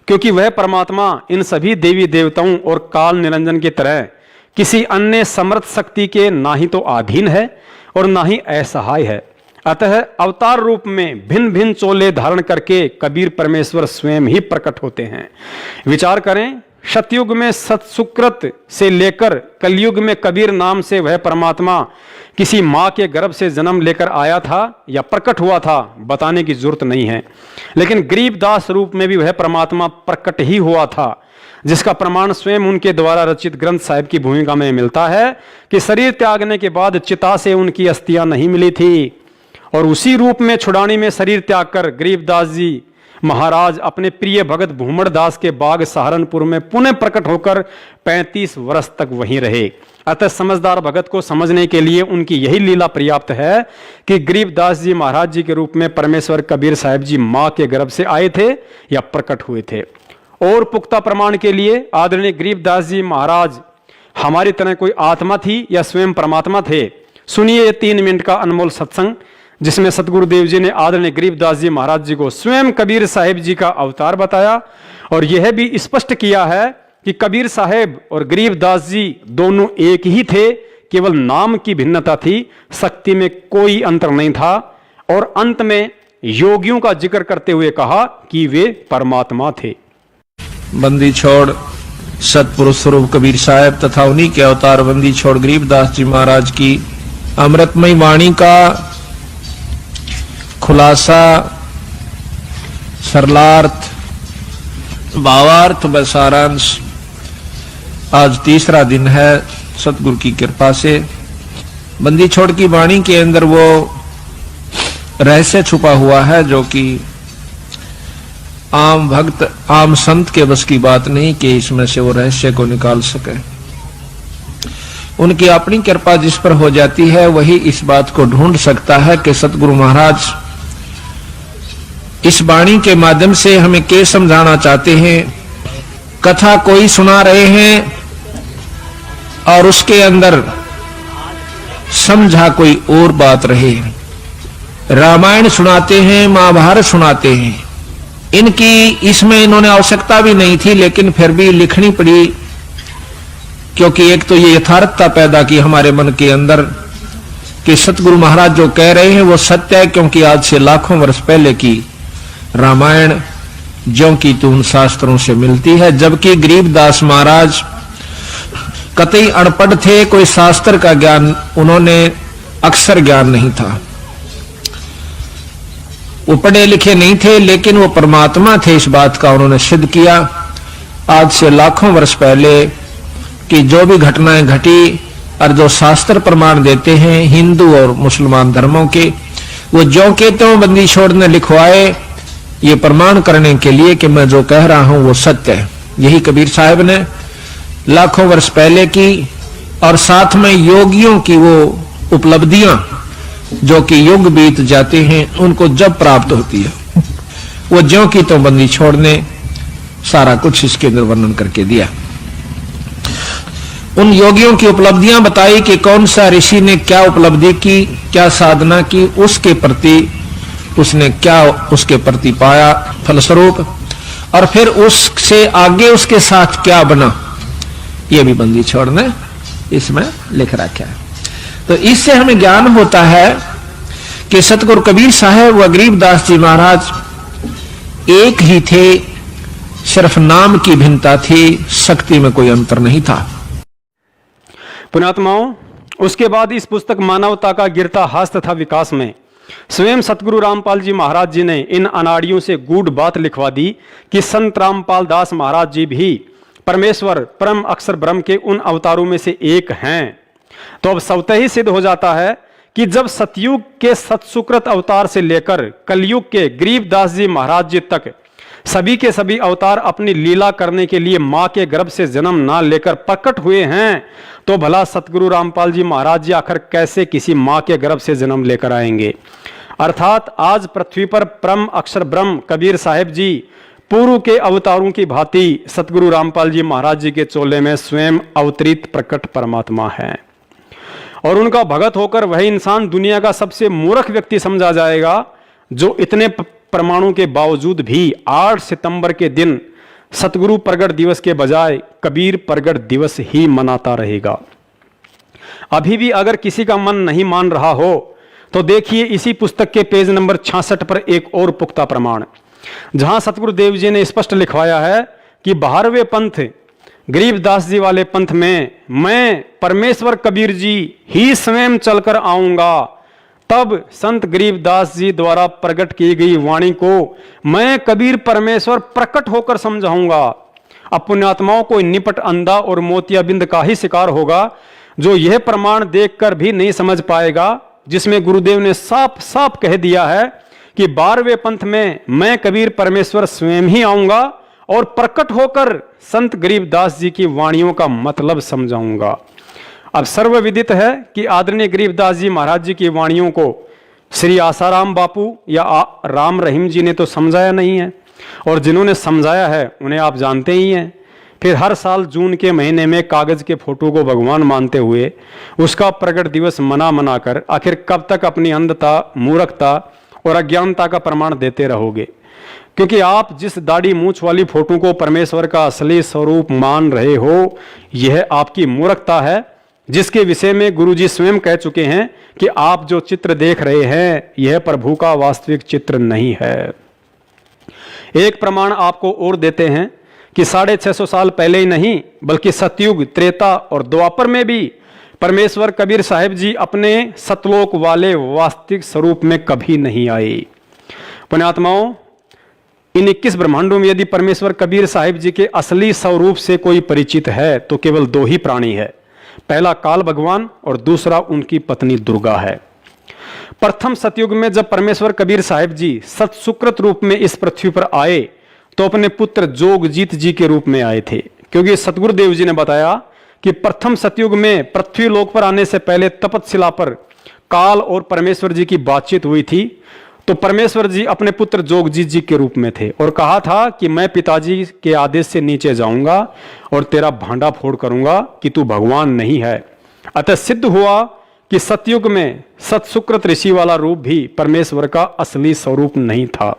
क्योंकि वह परमात्मा इन सभी देवी देवताओं और काल निरंजन की तरह किसी अन्य समर्थ शक्ति के ना ही तो अधीन है और ना ही असहाय है। अतः अवतार रूप में भिन्न भिन्न चोले धारण करके कबीर परमेश्वर स्वयं ही प्रकट होते हैं। विचार करें, सतयुग में सतसुकृत से लेकर कलयुग में कबीर नाम से वह परमात्मा किसी मां के गर्भ से जन्म लेकर आया था या प्रकट हुआ था, बताने की जरूरत नहीं है। लेकिन गरीबदास रूप में भी वह परमात्मा प्रकट ही हुआ था, जिसका प्रमाण स्वयं उनके द्वारा रचित ग्रंथ साहिब की भूमिका में मिलता है कि शरीर त्यागने के बाद चिता से उनकी अस्थियां नहीं मिली थी और उसी रूप में छुड़ानी में शरीर त्याग कर गरीबदास जी महाराज अपने प्रिय भगत भूमड़ दास के बाग सहारनपुर में पुनः प्रकट होकर 35 वर्ष तक वहीं रहे। अतः समझदार भगत को समझने के लिए उनकी यही लीला पर्याप्त है कि गरीबदास जी महाराज जी के रूप में परमेश्वर कबीर साहिब जी मां के गर्भ से आए थे या प्रकट हुए थे। और पुख्ता प्रमाण के लिए आदरणीय गरीबदास जी महाराज हमारी तरह कोई आत्मा थी या स्वयं परमात्मा थे। सुनिए ये 3 मिनट का अनमोल सत्संग, जिसमें सतगुरुदेव जी ने आदरणीय गरीबदास जी महाराज जी को स्वयं कबीर साहिब जी का अवतार बताया और यह भी स्पष्ट किया है कि कबीर साहिब और गरीबदास जी दोनों एक ही थे, केवल नाम की भिन्नता थी, शक्ति में कोई अंतर नहीं था। और अंत में योगियों का जिक्र करते हुए कहा कि वे परमात्मा थे। बंदी छोड़ सतपुरुष स्वरूप कबीर साहब तथा उन्हीं के अवतार बंदी छोड़ गरीबदास जी महाराज की अमृतमयी वाणी का खुलासा, सरलार्थ, भावार्थ व सारांश आज तीसरा दिन है सतगुरु की कृपा से। बंदी छोड़ की वाणी के अंदर वो रहस्य छुपा हुआ है जो कि आम भक्त आम संत के बस की बात नहीं कि इसमें से वो रहस्य को निकाल सके। उनकी अपनी कृपा जिस पर हो जाती है वही इस बात को ढूंढ सकता है कि सतगुरु महाराज इस वाणी के माध्यम से हमें क्या समझाना चाहते हैं। कथा कोई सुना रहे हैं और उसके अंदर समझा कोई और बात रहे। रामायण सुनाते हैं, महाभारत सुनाते हैं, इनकी इसमें इन्होंने आवश्यकता भी नहीं थी, लेकिन फिर भी लिखनी पड़ी, क्योंकि एक तो ये यथार्थता पैदा की हमारे मन के अंदर कि सतगुरु महाराज जो कह रहे हैं वो सत्य है, क्योंकि आज से लाखों वर्ष पहले की रामायण ज्यों की त्यों उन शास्त्रों से मिलती है। जबकि गरीबदास महाराज कतई अनपढ़ थे, कोई शास्त्र का ज्ञान उन्होंने अक्षर ज्ञान नहीं था, वो पढ़े लिखे नहीं थे, लेकिन वो परमात्मा थे, इस बात का उन्होंने सिद्ध किया। आज से लाखों वर्ष पहले कि जो भी घटनाएं घटी और जो शास्त्र प्रमाण देते हैं हिंदू और मुसलमान धर्मों के, वो जो के त्यों बंदी छोड़ ने लिखवाए, ये प्रमाण करने के लिए कि मैं जो कह रहा हूं वो सत्य है। यही कबीर साहब ने लाखों वर्ष पहले की, और साथ में योगियों की वो उपलब्धियां जो कि युग बीत जाते हैं उनको जब प्राप्त होती है, वो ज्यों की त्यों बंदी छोड़ने सारा कुछ इसके अंदर वर्णन करके दिया। उन योगियों की उपलब्धियां बताई कि कौन सा ऋषि ने क्या उपलब्धि की, क्या साधना की, उसके प्रति उसने क्या उसके प्रति पाया फलस्वरूप, और फिर उससे आगे उसके साथ क्या बना, ये भी बंदी छोड़ ने इसमें लिख रखा है। तो इससे हमें ज्ञान होता है कि सतगुरु कबीर साहब व गरीबदास जी महाराज एक ही थे, सिर्फ नाम की भिन्नता थी, शक्ति में कोई अंतर नहीं था। पुण्यात्माओं, उसके बाद इस पुस्तक मानवता का गिरता हास तथा विकास में स्वयं सतगुरु रामपाल जी महाराज जी ने इन अनाड़ियों से गूढ़ बात लिखवा दी कि संत रामपाल दास महाराज जी भी परमेश्वर परम अक्षर ब्रह्म के उन अवतारों में से एक हैं। तो अब स्वतः ही सिद्ध हो जाता है कि जब सतयुग के सतसुकृत अवतार से लेकर कलयुग के गरीबदास जी महाराज जी तक सभी के सभी अवतार अपनी लीला करने के लिए मां के गर्भ से जन्म ना लेकर प्रकट हुए हैं, तो भला सतगुरु रामपाल जी महाराज जी आखिर कैसे किसी मां के गर्भ से जन्म लेकर आएंगे। अर्थात आज पृथ्वी पर परम अक्षर ब्रह्म कबीर साहिब जी पूर्व के अवतारों की भांति सतगुरु रामपाल जी महाराज जी के चोले में स्वयं अवतरित प्रकट परमात्मा है, और उनका भगत होकर वही इंसान दुनिया का सबसे मूर्ख व्यक्ति समझा जाएगा जो इतने प्रमाणों के बावजूद भी 8 सितंबर के दिन सतगुरु प्रगट दिवस के बजाय कबीर प्रगट दिवस ही मनाता रहेगा। अभी भी अगर किसी का मन नहीं मान रहा हो तो देखिए इसी पुस्तक के पेज नंबर 66 पर एक और पुख्ता प्रमाण, जहां सतगुरु देव जी ने स्पष्ट लिखवाया है कि 12वें पंथ गरीबदास जी वाले पंथ में मैं परमेश्वर कबीर जी ही स्वयं चलकर आऊंगा, तब संत गरीबदास जी द्वारा प्रकट की गई वाणी को मैं कबीर परमेश्वर प्रकट होकर समझाऊंगा। अब पुण्यात्माओं को निपट अंधा और मोतियाबिंद का ही शिकार होगा जो यह प्रमाण देखकर भी नहीं समझ पाएगा, जिसमें गुरुदेव ने साफ साफ कह दिया है कि 12वें पंथ में मैं कबीर परमेश्वर स्वयं ही आऊंगा और प्रकट होकर संत गरीबदास जी की वाणियों का मतलब समझाऊंगा। अब सर्वविदित है कि आदरणीय गरीबदास जी महाराज जी की वाणियों को श्री आसाराम बापू या राम रहीम जी ने तो समझाया नहीं है, और जिन्होंने समझाया है उन्हें आप जानते ही हैं। फिर हर साल जून के महीने में कागज के फोटो को भगवान मानते हुए उसका प्रकट दिवस मना कर आखिर कब तक अपनी अंधता, मूर्खता और अज्ञानता का प्रमाण देते रहोगे? क्योंकि आप जिस दाढ़ी मूंछ वाली फोटो को परमेश्वर का असली स्वरूप मान रहे हो, यह आपकी मूर्खता है, जिसके विषय में गुरुजी स्वयं कह चुके हैं कि आप जो चित्र देख रहे हैं यह प्रभु का वास्तविक चित्र नहीं है। एक प्रमाण आपको और देते हैं कि 650 साल पहले ही नहीं बल्कि सतयुग, त्रेता और द्वापर में भी परमेश्वर कबीर साहिब जी अपने सतलोक वाले वास्तविक स्वरूप में कभी नहीं आए। पुण्यात्माओं, इन 21 ब्रह्मांडों में यदि परमेश्वर कबीर साहिब जी के असली स्वरूप से कोई परिचित है तो केवल 2 ही प्राणी है, पहला काल भगवान और दूसरा उनकी पत्नी दुर्गा है। प्रथम सतयुग में जब परमेश्वर कबीर साहिब जी सतसुकृत रूप में इस पृथ्वी पर आए तो अपने पुत्र जोगजीत जी के रूप में आए थे, क्योंकि सतगुरु देव जी ने बताया कि प्रथम सतयुग में पृथ्वी लोक पर आने से पहले तपतशिला पर काल और परमेश्वर जी की बातचीत हुई थी। तो परमेश्वर जी अपने पुत्र जोगजीत जी के रूप में थे और कहा था कि मैं पिताजी के आदेश से नीचे जाऊंगा और तेरा भांडा फोड़ करूंगा कि तू भगवान नहीं है। अतः सिद्ध हुआ कि सतयुग में सतसुकृत ऋषि वाला रूप भी परमेश्वर का असली स्वरूप नहीं था।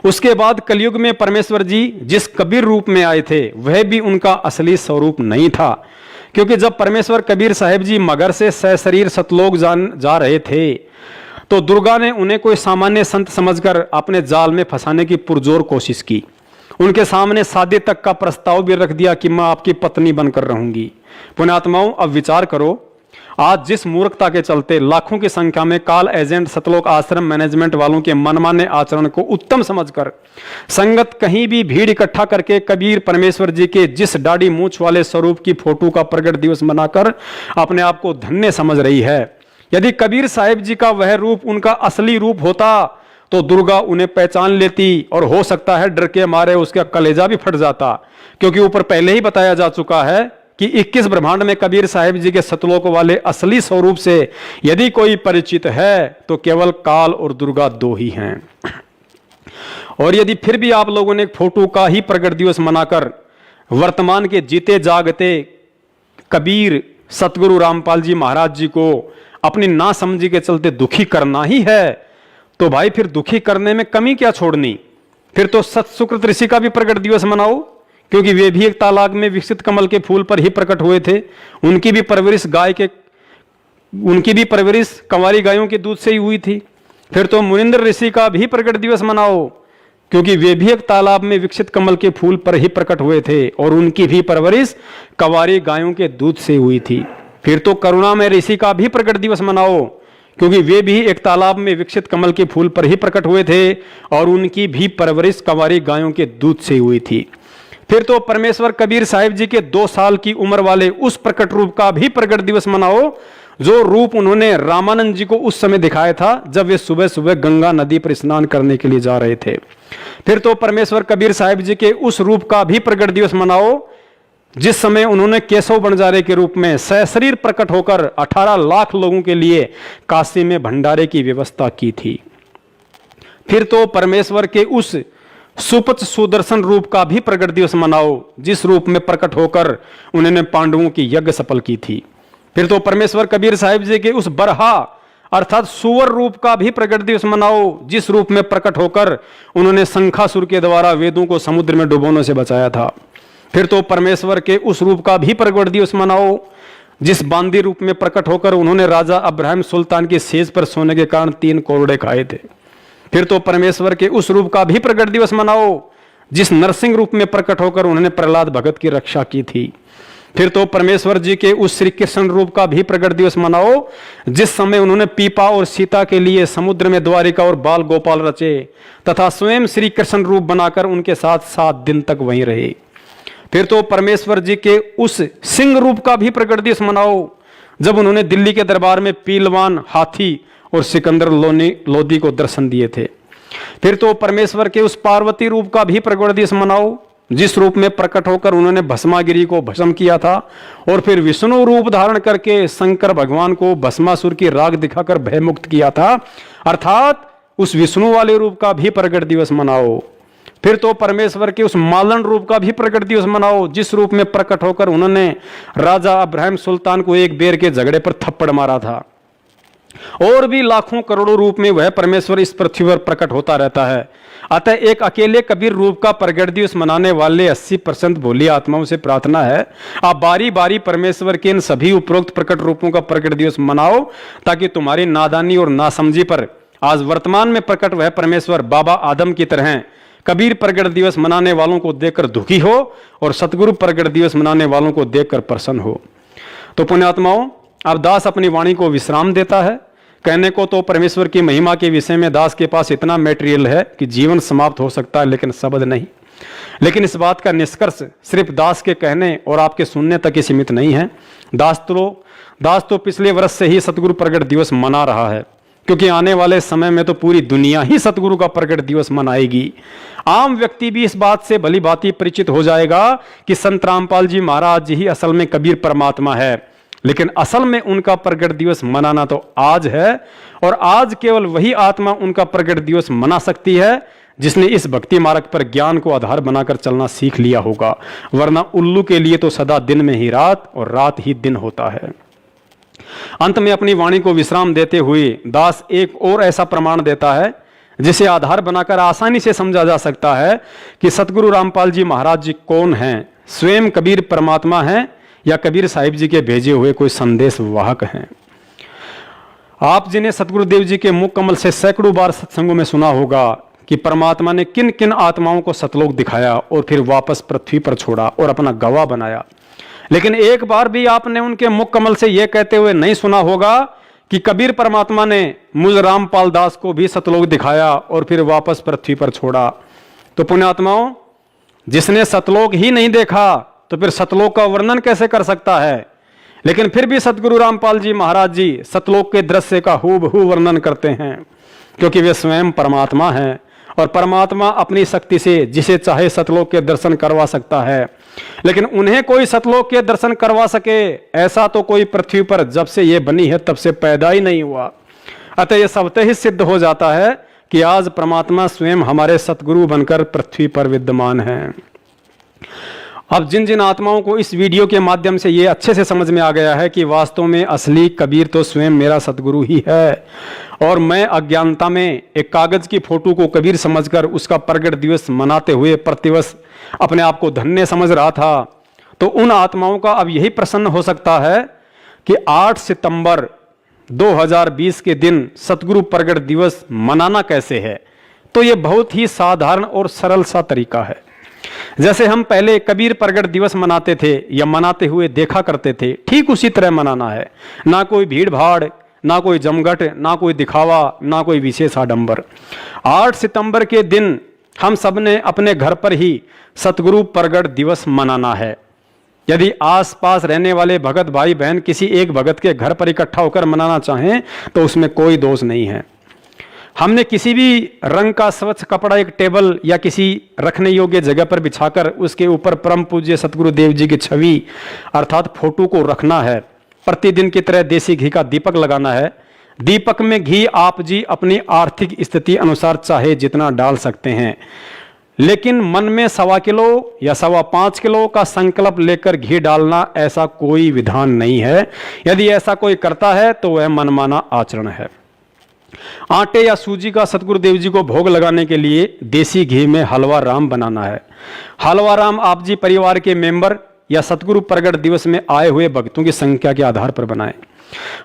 उसके बाद कलयुग में परमेश्वर जी जिस कबीर रूप में आए थे वह भी उनका असली स्वरूप नहीं था, क्योंकि जब परमेश्वर कबीर साहिब जी मगर से सशरीर सतलोक जा रहे थे तो दुर्गा ने उन्हें कोई सामान्य संत समझकर अपने जाल में फंसाने की पुरजोर कोशिश की। उनके सामने शादी तक का प्रस्ताव भी रख दिया कि मैं आपकी पत्नी बनकर रहूंगी। पुण्यात्माओं, अब विचार करो, आज जिस मूर्खता के चलते लाखों की संख्या में काल एजेंट सतलोक आश्रम मैनेजमेंट वालों के मनमाने आचरण को उत्तम समझकर संगत कहीं भी भीड़ इकट्ठा करके कबीर परमेश्वर जी के जिस दाढ़ी मूंछ वाले स्वरूप की फोटो का प्रकट दिवस मनाकर अपने आप को धन्य समझ रही है। यदि कबीर साहिब जी का वह रूप उनका असली रूप होता तो दुर्गा उन्हें पहचान लेती और हो सकता है डर के मारे उसका कलेजा भी फट जाता, क्योंकि ऊपर पहले ही बताया जा चुका है कि 21 ब्रह्मांड में कबीर साहिब जी के सतलोक वाले असली स्वरूप से यदि कोई परिचित है तो केवल काल और दुर्गा दो ही हैं। और यदि फिर भी आप लोगों ने फोटो का ही प्रगट दिवस मनाकर वर्तमान के जीते जागते कबीर सतगुरु रामपाल जी महाराज जी को अपनी नासमझी के चलते दुखी करना ही है, तो भाई फिर दुखी करने में कमी क्या छोड़नी? फिर तो सतसुकृत ऋषि का भी प्रगट दिवस मनाओ, क्योंकि वे भी एक तालाब में विकसित कमल के फूल पर ही प्रकट हुए थे। उनकी भी परवरिश कंवारी गायों के दूध से ही हुई थी। फिर तो मुनिंद्र ऋषि का भी प्रकट दिवस मनाओ, क्योंकि वे भी एक तालाब में विकसित कमल के फूल पर ही प्रकट हुए थे और उनकी भी परवरिश कंवारी गायों के दूध से हुई थी। फिर तो करुणामय ऋषि का भी प्रकट दिवस मनाओ, क्योंकि वे भी एक तालाब में विकसित कमल के फूल पर ही प्रकट हुए थे और उनकी भी परवरिश कंवारी गायों के दूध से हुई थी। फिर तो परमेश्वर कबीर साहिब जी के 2 साल की उम्र वाले उस प्रकट रूप का भी प्रकट दिवस मनाओ जो रूप उन्होंने रामानंद जी को उस समय दिखाया था जब वे सुबह सुबह गंगा नदी पर स्नान करने के लिए जा रहे थे। फिर तो परमेश्वर कबीर साहिब जी के उस रूप का भी प्रकट दिवस मनाओ जिस समय उन्होंने केशव बंजारे के रूप में सशरीर प्रकट होकर 18 लाख लोगों के लिए काशी में भंडारे की व्यवस्था की थी। फिर तो परमेश्वर के उस सुपच सुदर्शन रूप का भी प्रकट दिवस मनाओ जिस रूप में प्रकट होकर उन्होंने पांडवों की यज्ञ सफल की थी। फिर तो परमेश्वर कबीर साहिब जी के उस बरहा अर्थात सुअर रूप का भी प्रकट दिवस मनाओ जिस रूप में प्रकट होकर उन्होंने शंखासुर के द्वारा वेदों को समुद्र में डुबोने से बचाया था। फिर तो परमेश्वर के उस रूप का भी प्रकट दिवस मनाओ जिस बांदी रूप में प्रकट होकर उन्होंने राजा अब्राहिम सुल्तान की सेज पर सोने के कारण 3 कोरड़े खाए थे। फिर तो परमेश्वर के उस रूप का भी प्रकट दिवस मनाओ जिस नरसिंह रूप में प्रकट होकर उन्होंने प्रहलाद भगत की रक्षा की थी। फिर तो परमेश्वर जी के उस श्री कृष्ण रूप का भी प्रकट दिवस मनाओ जिस समय उन्होंने पीपा और सीता के लिए समुद्र में द्वारिका और बाल गोपाल रचे तथा स्वयं श्री कृष्ण रूप बनाकर उनके साथ 7 दिन तक वहीं रहे। फिर तो परमेश्वर जी के उस सिंह रूप का भी प्रकट दिवस मनाओ जब उन्होंने दिल्ली के दरबार में पीलवान, हाथी और सिकंदर लोदी को दर्शन दिए थे। फिर तो परमेश्वर के उस पार्वती रूप का भी प्रकट दिवस मनाओ जिस रूप में प्रकट होकर उन्होंने भस्मागिरी को भस्म किया था और फिर विष्णु रूप धारण करके शंकर भगवान को भस्मासुर की राग दिखाकर भयमुक्त किया था, अर्थात उस विष्णु वाले रूप का भी प्रकट दिवस मनाओ। फिर तो परमेश्वर के उस मालन रूप का भी प्रकट दिवस मनाओ जिस रूप में प्रकट होकर उन्होंने राजा अब्राहिम सुल्तान को एक बेर के झगड़े पर थप्पड़ मारा था। और भी लाखों करोड़ों रूप में वह परमेश्वर इस पृथ्वी पर प्रकट होता रहता है। अतः एक अकेले कबीर रूप का प्रगट दिवस मनाने वाले 80% भोली आत्माओं से प्रार्थना है आप बारी बारी परमेश्वर के इन सभी उपरोक्त प्रकट रूपों का प्रकट दिवस मनाओ ताकि तुम्हारी नादानी और नासमझी पर आज वर्तमान में प्रकट वह परमेश्वर बाबा आदम की तरह कबीर प्रगट दिवस मनाने वालों को देखकर दुखी हो और सतगुरु प्रगट दिवस मनाने वालों को देखकर प्रसन्न हो। तो पुण्यात्माओं, अब दास अपनी वाणी को विश्राम देता है। कहने को तो परमेश्वर की महिमा के विषय में दास के पास इतना मटेरियल है कि जीवन समाप्त हो सकता है, लेकिन शब्द नहीं। लेकिन इस बात का निष्कर्ष सिर्फ दास के कहने और आपके सुनने तक ही सीमित नहीं है। दास तो पिछले वर्ष से ही सतगुरु प्रगट दिवस मना रहा है, क्योंकि आने वाले समय में तो पूरी दुनिया ही सतगुरु का प्रगट दिवस मनाएगी। आम व्यक्ति भी इस बात से भली भांति परिचित हो जाएगा कि संत रामपाल जी महाराज जी ही असल में कबीर परमात्मा है, लेकिन असल में उनका प्रगट दिवस मनाना तो आज है और आज केवल वही आत्मा उनका प्रगट दिवस मना सकती है जिसने इस भक्ति मार्ग पर ज्ञान को आधार बनाकर चलना सीख लिया होगा, वरना उल्लू के लिए तो सदा दिन में ही रात और रात ही दिन होता है। अंत में अपनी वाणी को विश्राम देते हुए दास एक और ऐसा प्रमाण देता है जिसे आधार बनाकर आसानी से समझा जा सकता है कि सतगुरु रामपाल जी महाराज जी कौन हैं, स्वयं कबीर परमात्मा हैं या कबीर साहिब जी के भेजे हुए कोई संदेश वाहक हैं। आप जिन्हें सतगुरुदेव जी के मुख कमल से सैकड़ों बार सत्संगों में सुना होगा कि परमात्मा ने किन किन आत्माओं को सतलोक दिखाया और फिर वापस पृथ्वी पर छोड़ा और अपना गवाह बनाया, लेकिन एक बार भी आपने उनके मुख कमल से यह कहते हुए नहीं सुना होगा कि कबीर परमात्मा ने मुझ रामपाल दास को भी सतलोक दिखाया और फिर वापस पृथ्वी पर छोड़ा। तो पुण्यात्माओं, जिसने सतलोक ही नहीं देखा तो फिर सतलोक का वर्णन कैसे कर सकता है। लेकिन फिर भी सतगुरु रामपाल जी महाराज जी सतलोक के दृश्य का हूबहू वर्णन करते हैं, क्योंकि वे स्वयं परमात्मा हैं और परमात्मा अपनी शक्ति से जिसे चाहे सतलोक के दर्शन करवा सकता है। लेकिन उन्हें कोई सतलोक के दर्शन करवा सके ऐसा तो कोई पृथ्वी पर जब से ये बनी है तब से पैदा ही नहीं हुआ। अतः यह स्वतः ही सिद्ध हो जाता है कि आज परमात्मा स्वयं हमारे सतगुरु बनकर पृथ्वी पर विद्यमान हैं। अब जिन जिन आत्माओं को इस वीडियो के माध्यम से ये अच्छे से समझ में आ गया है कि वास्तव में असली कबीर तो स्वयं मेरा सतगुरु ही है और मैं अज्ञानता में एक कागज की फोटो को कबीर समझकर उसका प्रगट दिवस मनाते हुए प्रतिवर्ष अपने आप को धन्य समझ रहा था, तो उन आत्माओं का अब यही प्रसन्न हो सकता है कि 8 सितंबर 2020 के दिन सतगुरु प्रगट दिवस मनाना कैसे है। तो ये बहुत ही साधारण और सरल सा तरीका है। जैसे हम पहले कबीर प्रगट दिवस मनाते थे या मनाते हुए देखा करते थे, ठीक उसी तरह मनाना है। ना कोई भीड़ भाड़, ना कोई जमघट, ना कोई दिखावा, ना कोई विशेष आडंबर। 8 सितंबर के दिन हम सब ने अपने घर पर ही सतगुरु प्रगट दिवस मनाना है। यदि आसपास रहने वाले भगत भाई बहन किसी एक भगत के घर पर इकट्ठा होकर मनाना चाहें तो उसमें कोई दोष नहीं है। हमने किसी भी रंग का स्वच्छ कपड़ा एक टेबल या किसी रखने योग्य जगह पर बिछाकर उसके ऊपर परम पूज्य सतगुरुदेव जी की छवि अर्थात फोटो को रखना है। प्रतिदिन की तरह देसी घी का दीपक लगाना है। दीपक में घी आप जी अपनी आर्थिक स्थिति अनुसार चाहे जितना डाल सकते हैं, लेकिन मन में 1.25 किलो या 5.25 किलो का संकल्प लेकर घी डालना ऐसा कोई विधान नहीं है। यदि ऐसा कोई करता है तो वह मनमाना आचरण है। आटे या सूजी का सतगुरुदेव जी को भोग लगाने के लिए देसी घी में हलवा राम बनाना है। हलवा राम आप जी परिवार के मेंबर या सतगुरु प्रगट दिवस में आए हुए भक्तों की संख्या के आधार पर बनाएं।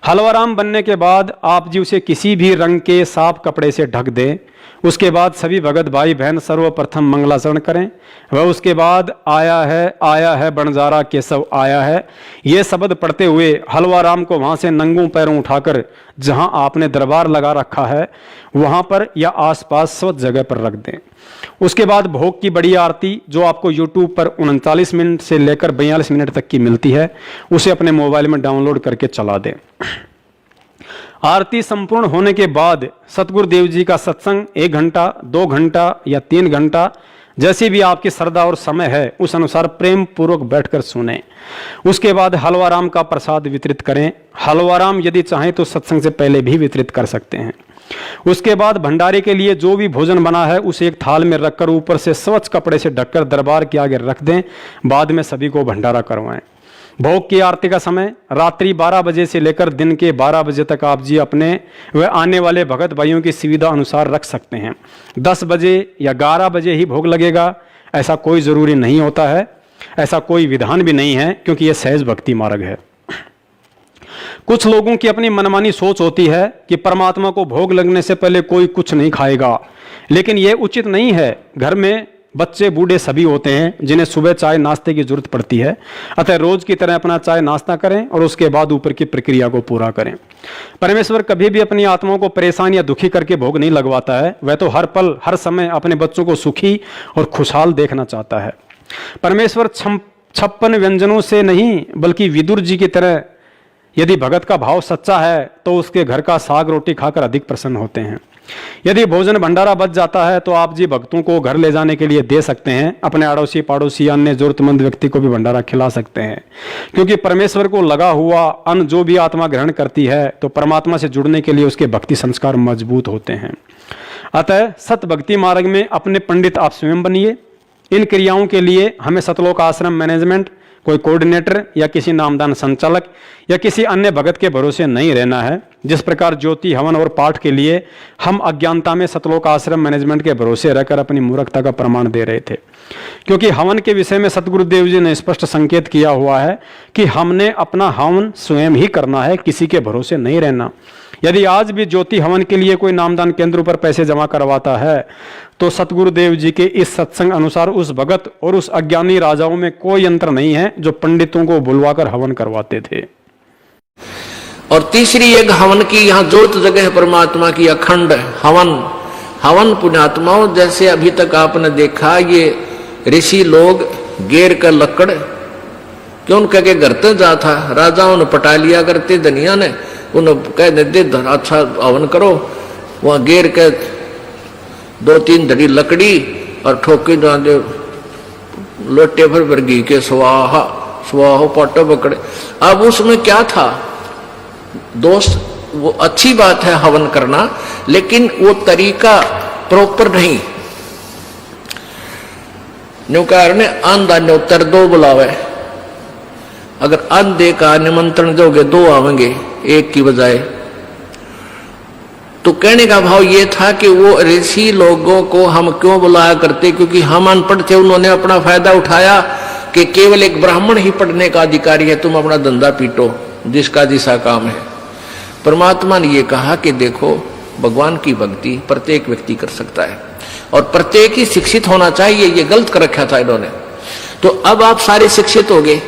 हलवा राम बनने के बाद आप जी उसे किसी भी रंग के साफ कपड़े से ढक दें। उसके बाद सभी भगत भाई बहन सर्वप्रथम मंगलाचरण करें। वह उसके बाद आया है बंजारा केशव आया है, ये शब्द पढ़ते हुए हलवा राम को वहां से नंगों पैरों उठाकर जहां आपने दरबार लगा रखा है वहां पर या आसपास स्वच्छ जगह पर रख दें। उसके बाद भोग की बड़ी आरती जो आपको YouTube पर 39 मिनट से लेकर 42 मिनट तक की मिलती है, उसे अपने मोबाइल में डाउनलोड करके चला दें। आरती संपूर्ण होने के बाद सतगुरुदेव जी का सत्संग 1 घंटा, 2 घंटा या 3 घंटा जैसी भी आपकी श्रद्धा और समय है उस अनुसार प्रेम पूर्वक बैठकर सुने। उसके बाद हलवा राम का प्रसाद वितरित करें। हलवा राम यदि चाहें तो सत्संग से पहले भी वितरित कर सकते हैं। उसके बाद भंडारे के लिए जो भी भोजन बना है उसे एक थाल में रखकर ऊपर से स्वच्छ कपड़े से ढककर दरबार के आगे रख दें। बाद में सभी को भंडारा करवाएं। भोग की आरती का समय रात्रि 12 बजे से लेकर दिन के 12 बजे तक आप जी अपने व आने वाले भगत भाइयों की सुविधा अनुसार रख सकते हैं। 10 बजे या 11 बजे ही भोग लगेगा ऐसा कोई ज़रूरी नहीं होता है, ऐसा कोई विधान भी नहीं है, क्योंकि यह सहज भक्ति मार्ग है। कुछ लोगों की अपनी मनमानी सोच होती है कि परमात्मा को भोग लगने से पहले कोई कुछ नहीं खाएगा, लेकिन यह उचित नहीं है। घर में बच्चे बूढ़े सभी होते हैं जिन्हें सुबह चाय नाश्ते की जरूरत पड़ती है। अतः रोज की तरह अपना चाय नाश्ता करें और उसके बाद ऊपर की प्रक्रिया को पूरा करें। परमेश्वर कभी भी अपनी आत्माओं को परेशान या दुखी करके भोग नहीं लगवाता है। वह तो हर पल हर समय अपने बच्चों को सुखी और खुशहाल देखना चाहता है। परमेश्वर 56 व्यंजनों से नहीं बल्कि विदुर जी की तरह यदि भगत का भाव सच्चा है तो उसके घर का साग रोटी खाकर अधिक प्रसन्न होते हैं। यदि भोजन भंडारा बच जाता है तो आप जी भक्तों को घर ले जाने के लिए दे सकते हैं। अपने अड़ोसी पड़ोसी अन्य जरूरतमंद व्यक्ति को भी भंडारा खिला सकते हैं, क्योंकि परमेश्वर को लगा हुआ अन्न जो भी आत्मा ग्रहण करती है तो परमात्मा से जुड़ने के लिए उसके भक्ति संस्कार मजबूत होते हैं। अतः सत भक्ति मार्ग में अपने पंडित आप स्वयं बनिए। इन क्रियाओं के लिए हमें सतलोक आश्रम मैनेजमेंट कोई कोऑर्डिनेटर या किसी नामदान संचालक या किसी अन्य भगत के भरोसे नहीं रहना है। जिस प्रकार ज्योति, हवन और पाठ के लिए हम अज्ञानता में सतलोक आश्रम मैनेजमेंट के भरोसे रहकर अपनी मूर्खता का प्रमाण दे रहे थे, क्योंकि हवन के विषय में सतगुरुदेव जी ने स्पष्ट संकेत किया हुआ है कि हमने अपना हवन स्वयं ही करना है, किसी के भरोसे नहीं रहना। यदि आज भी ज्योति हवन के लिए कोई नामदान केंद्रों पर पैसे जमा करवाता है तो सतगुरुदेव जी के इस सत्संग अनुसार उस भगत और उस अज्ञानी राजाओं में कोई अंतर नहीं है जो पंडितों को बुलवाकर हवन करवाते थे। और तीसरी एक हवन की यहाँ ज्योत जगह है परमात्मा की, अखंड हवन। हवन पुण्यात्माओं, जैसे अभी तक आपने देखा ये ऋषि लोग गेर का लकड़ क्यों कह के घर तक जा था, राजाओं ने पटा लिया करते, धनिया ने उन्हें कह देते अच्छा हवन करो, वहां गेर के 2-3 धड़ी लकड़ी और ठोके दे लोटे भर घी के स्वाहा स्वाहो पाटो पकड़े। अब उसमें क्या था दोस्त, वो अच्छी बात है हवन करना, लेकिन वो तरीका प्रॉपर नहीं। न्यूकार ने आंधा न्योतर 2 बुलावे, अगर अंधे का निमंत्रण दोगे 2 आवेंगे एक की बजाय। तो कहने का भाव ये था कि वो ऋषि लोगों को हम क्यों बुलाया करते, क्योंकि हम अनपढ़ थे, उन्होंने अपना फायदा उठाया कि केवल एक ब्राह्मण ही पढ़ने का अधिकारी है, तुम अपना धंधा पीटो, जिसका जिसा काम है। परमात्मा ने ये कहा कि देखो भगवान की भक्ति प्रत्येक व्यक्ति कर सकता है और प्रत्येक ही शिक्षित होना चाहिए, ये गलत कर रखा था इन्होंने। तो अब आप सारे शिक्षित हो गए।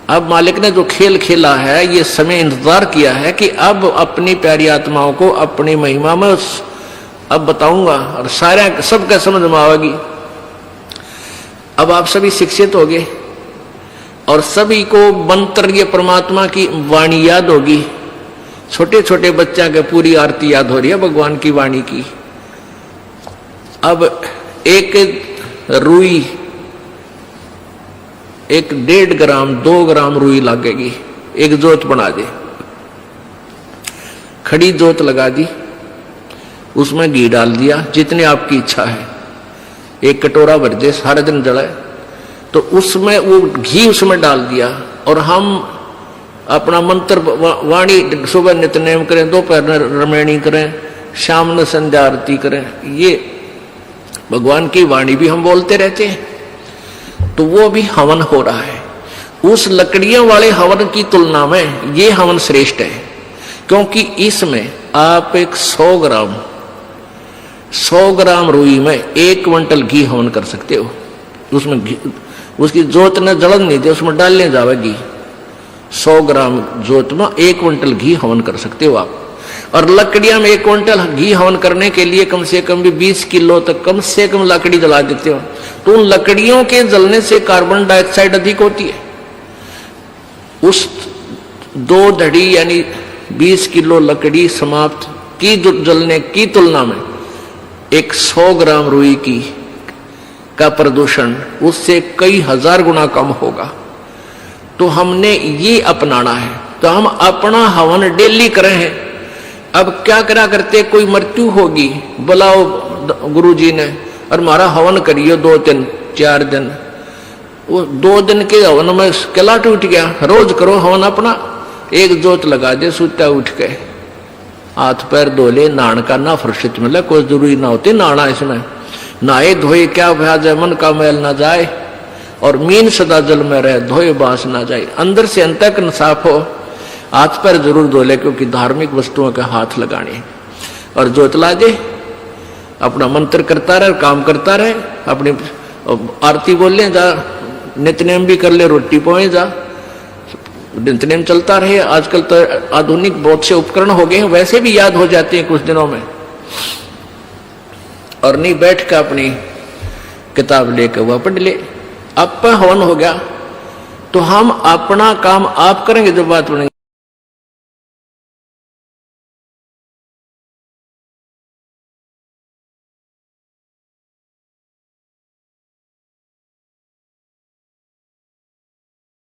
अब मालिक ने जो खेल खेला है, ये समय इंतजार किया है कि अब अपनी प्यारी आत्माओं को अपनी महिमा में अब बताऊंगा और सारे सबका समझ में आवेगी। अब आप सभी शिक्षित हो गए और सभी को मंत्र, ये परमात्मा की वाणी याद होगी। छोटे छोटे बच्चा के पूरी आरती याद हो रही है भगवान की वाणी की। अब एक रुई, 1.5 ग्राम 2 ग्राम रुई लगेगी, एक जोत बना दे, खड़ी जोत लगा दी, उसमें घी डाल दिया जितने आपकी इच्छा है, 1 कटोरा भर दे, सारे दिन जलाए। तो उसमें वो घी उसमें डाल दिया और हम अपना मंत्र वाणी सुबह नित्यनेम करें, दोपहर रमैणी करें, शाम में संध्या आरती करें, ये भगवान की वाणी भी हम बोलते रहते हैं। तो वो भी हवन हो रहा है। उस लकड़ियों वाले हवन की तुलना में ये हवन श्रेष्ठ है, क्योंकि इसमें आप एक 100 ग्राम रुई में 1 क्विंटल घी हवन कर सकते हो। उसमें घी, उसकी जोत ने जलन नहीं दे, उसमें डालने जावेगी। 100 ग्राम जोत में 1 क्विंटल घी हवन कर सकते हो आप। और लकड़ियां में 1 क्विंटल घी हवन करने के लिए कम से कम भी 20 किलो तक कम से कम लकड़ी जला देते हो। तो उन लकड़ियों के जलने से कार्बन डाइऑक्साइड अधिक होती है। उस 2 धड़ी यानी 20 किलो लकड़ी समाप्त की जलने की तुलना में एक 100 ग्राम रुई की का प्रदूषण उससे कई हजार गुना कम होगा। तो हमने ये अपनाना है। तो हम अपना हवन डेली करें हैं। अब क्या करा करते, कोई मृत्यु होगी, बुलाओ गुरुजी ने और हमारा हवन करियो 2-3-4 दिन। वो 2 दिन के हवन में किला टूट गया। रोज करो हवन अपना, एक जोत लगा दे, सुता उठ के हाथ पैर धो ले, नहान का ना फुर्सत मिले, कोई जरूरी ना होती नहाना। इसमें नहाए धोए क्या भ्याज है, मन का मैल ना जाए और मीन सदा जल में रहे, धोए बांस ना जाए। अंदर से अंत तक साफ हो, हाथ पैर जरूर धो ले, क्योंकि धार्मिक वस्तुओं के हाथ लगाने। और जोत ला दे, अपना मंत्र करता रहे, काम करता रहे, अपनी आरती बोल ले, जा नित्यनेम भी कर ले, रोटी पोए जा, नित्यनेम चलता रहे। आजकल तो आधुनिक बहुत से उपकरण हो गए हैं, वैसे भी याद हो जाते हैं कुछ दिनों में। और नहीं बैठ कर अपनी किताब लेकर वह पढ़ ले। अब हवन हो गया तो हम अपना काम आप करेंगे, जब बात बनेगी।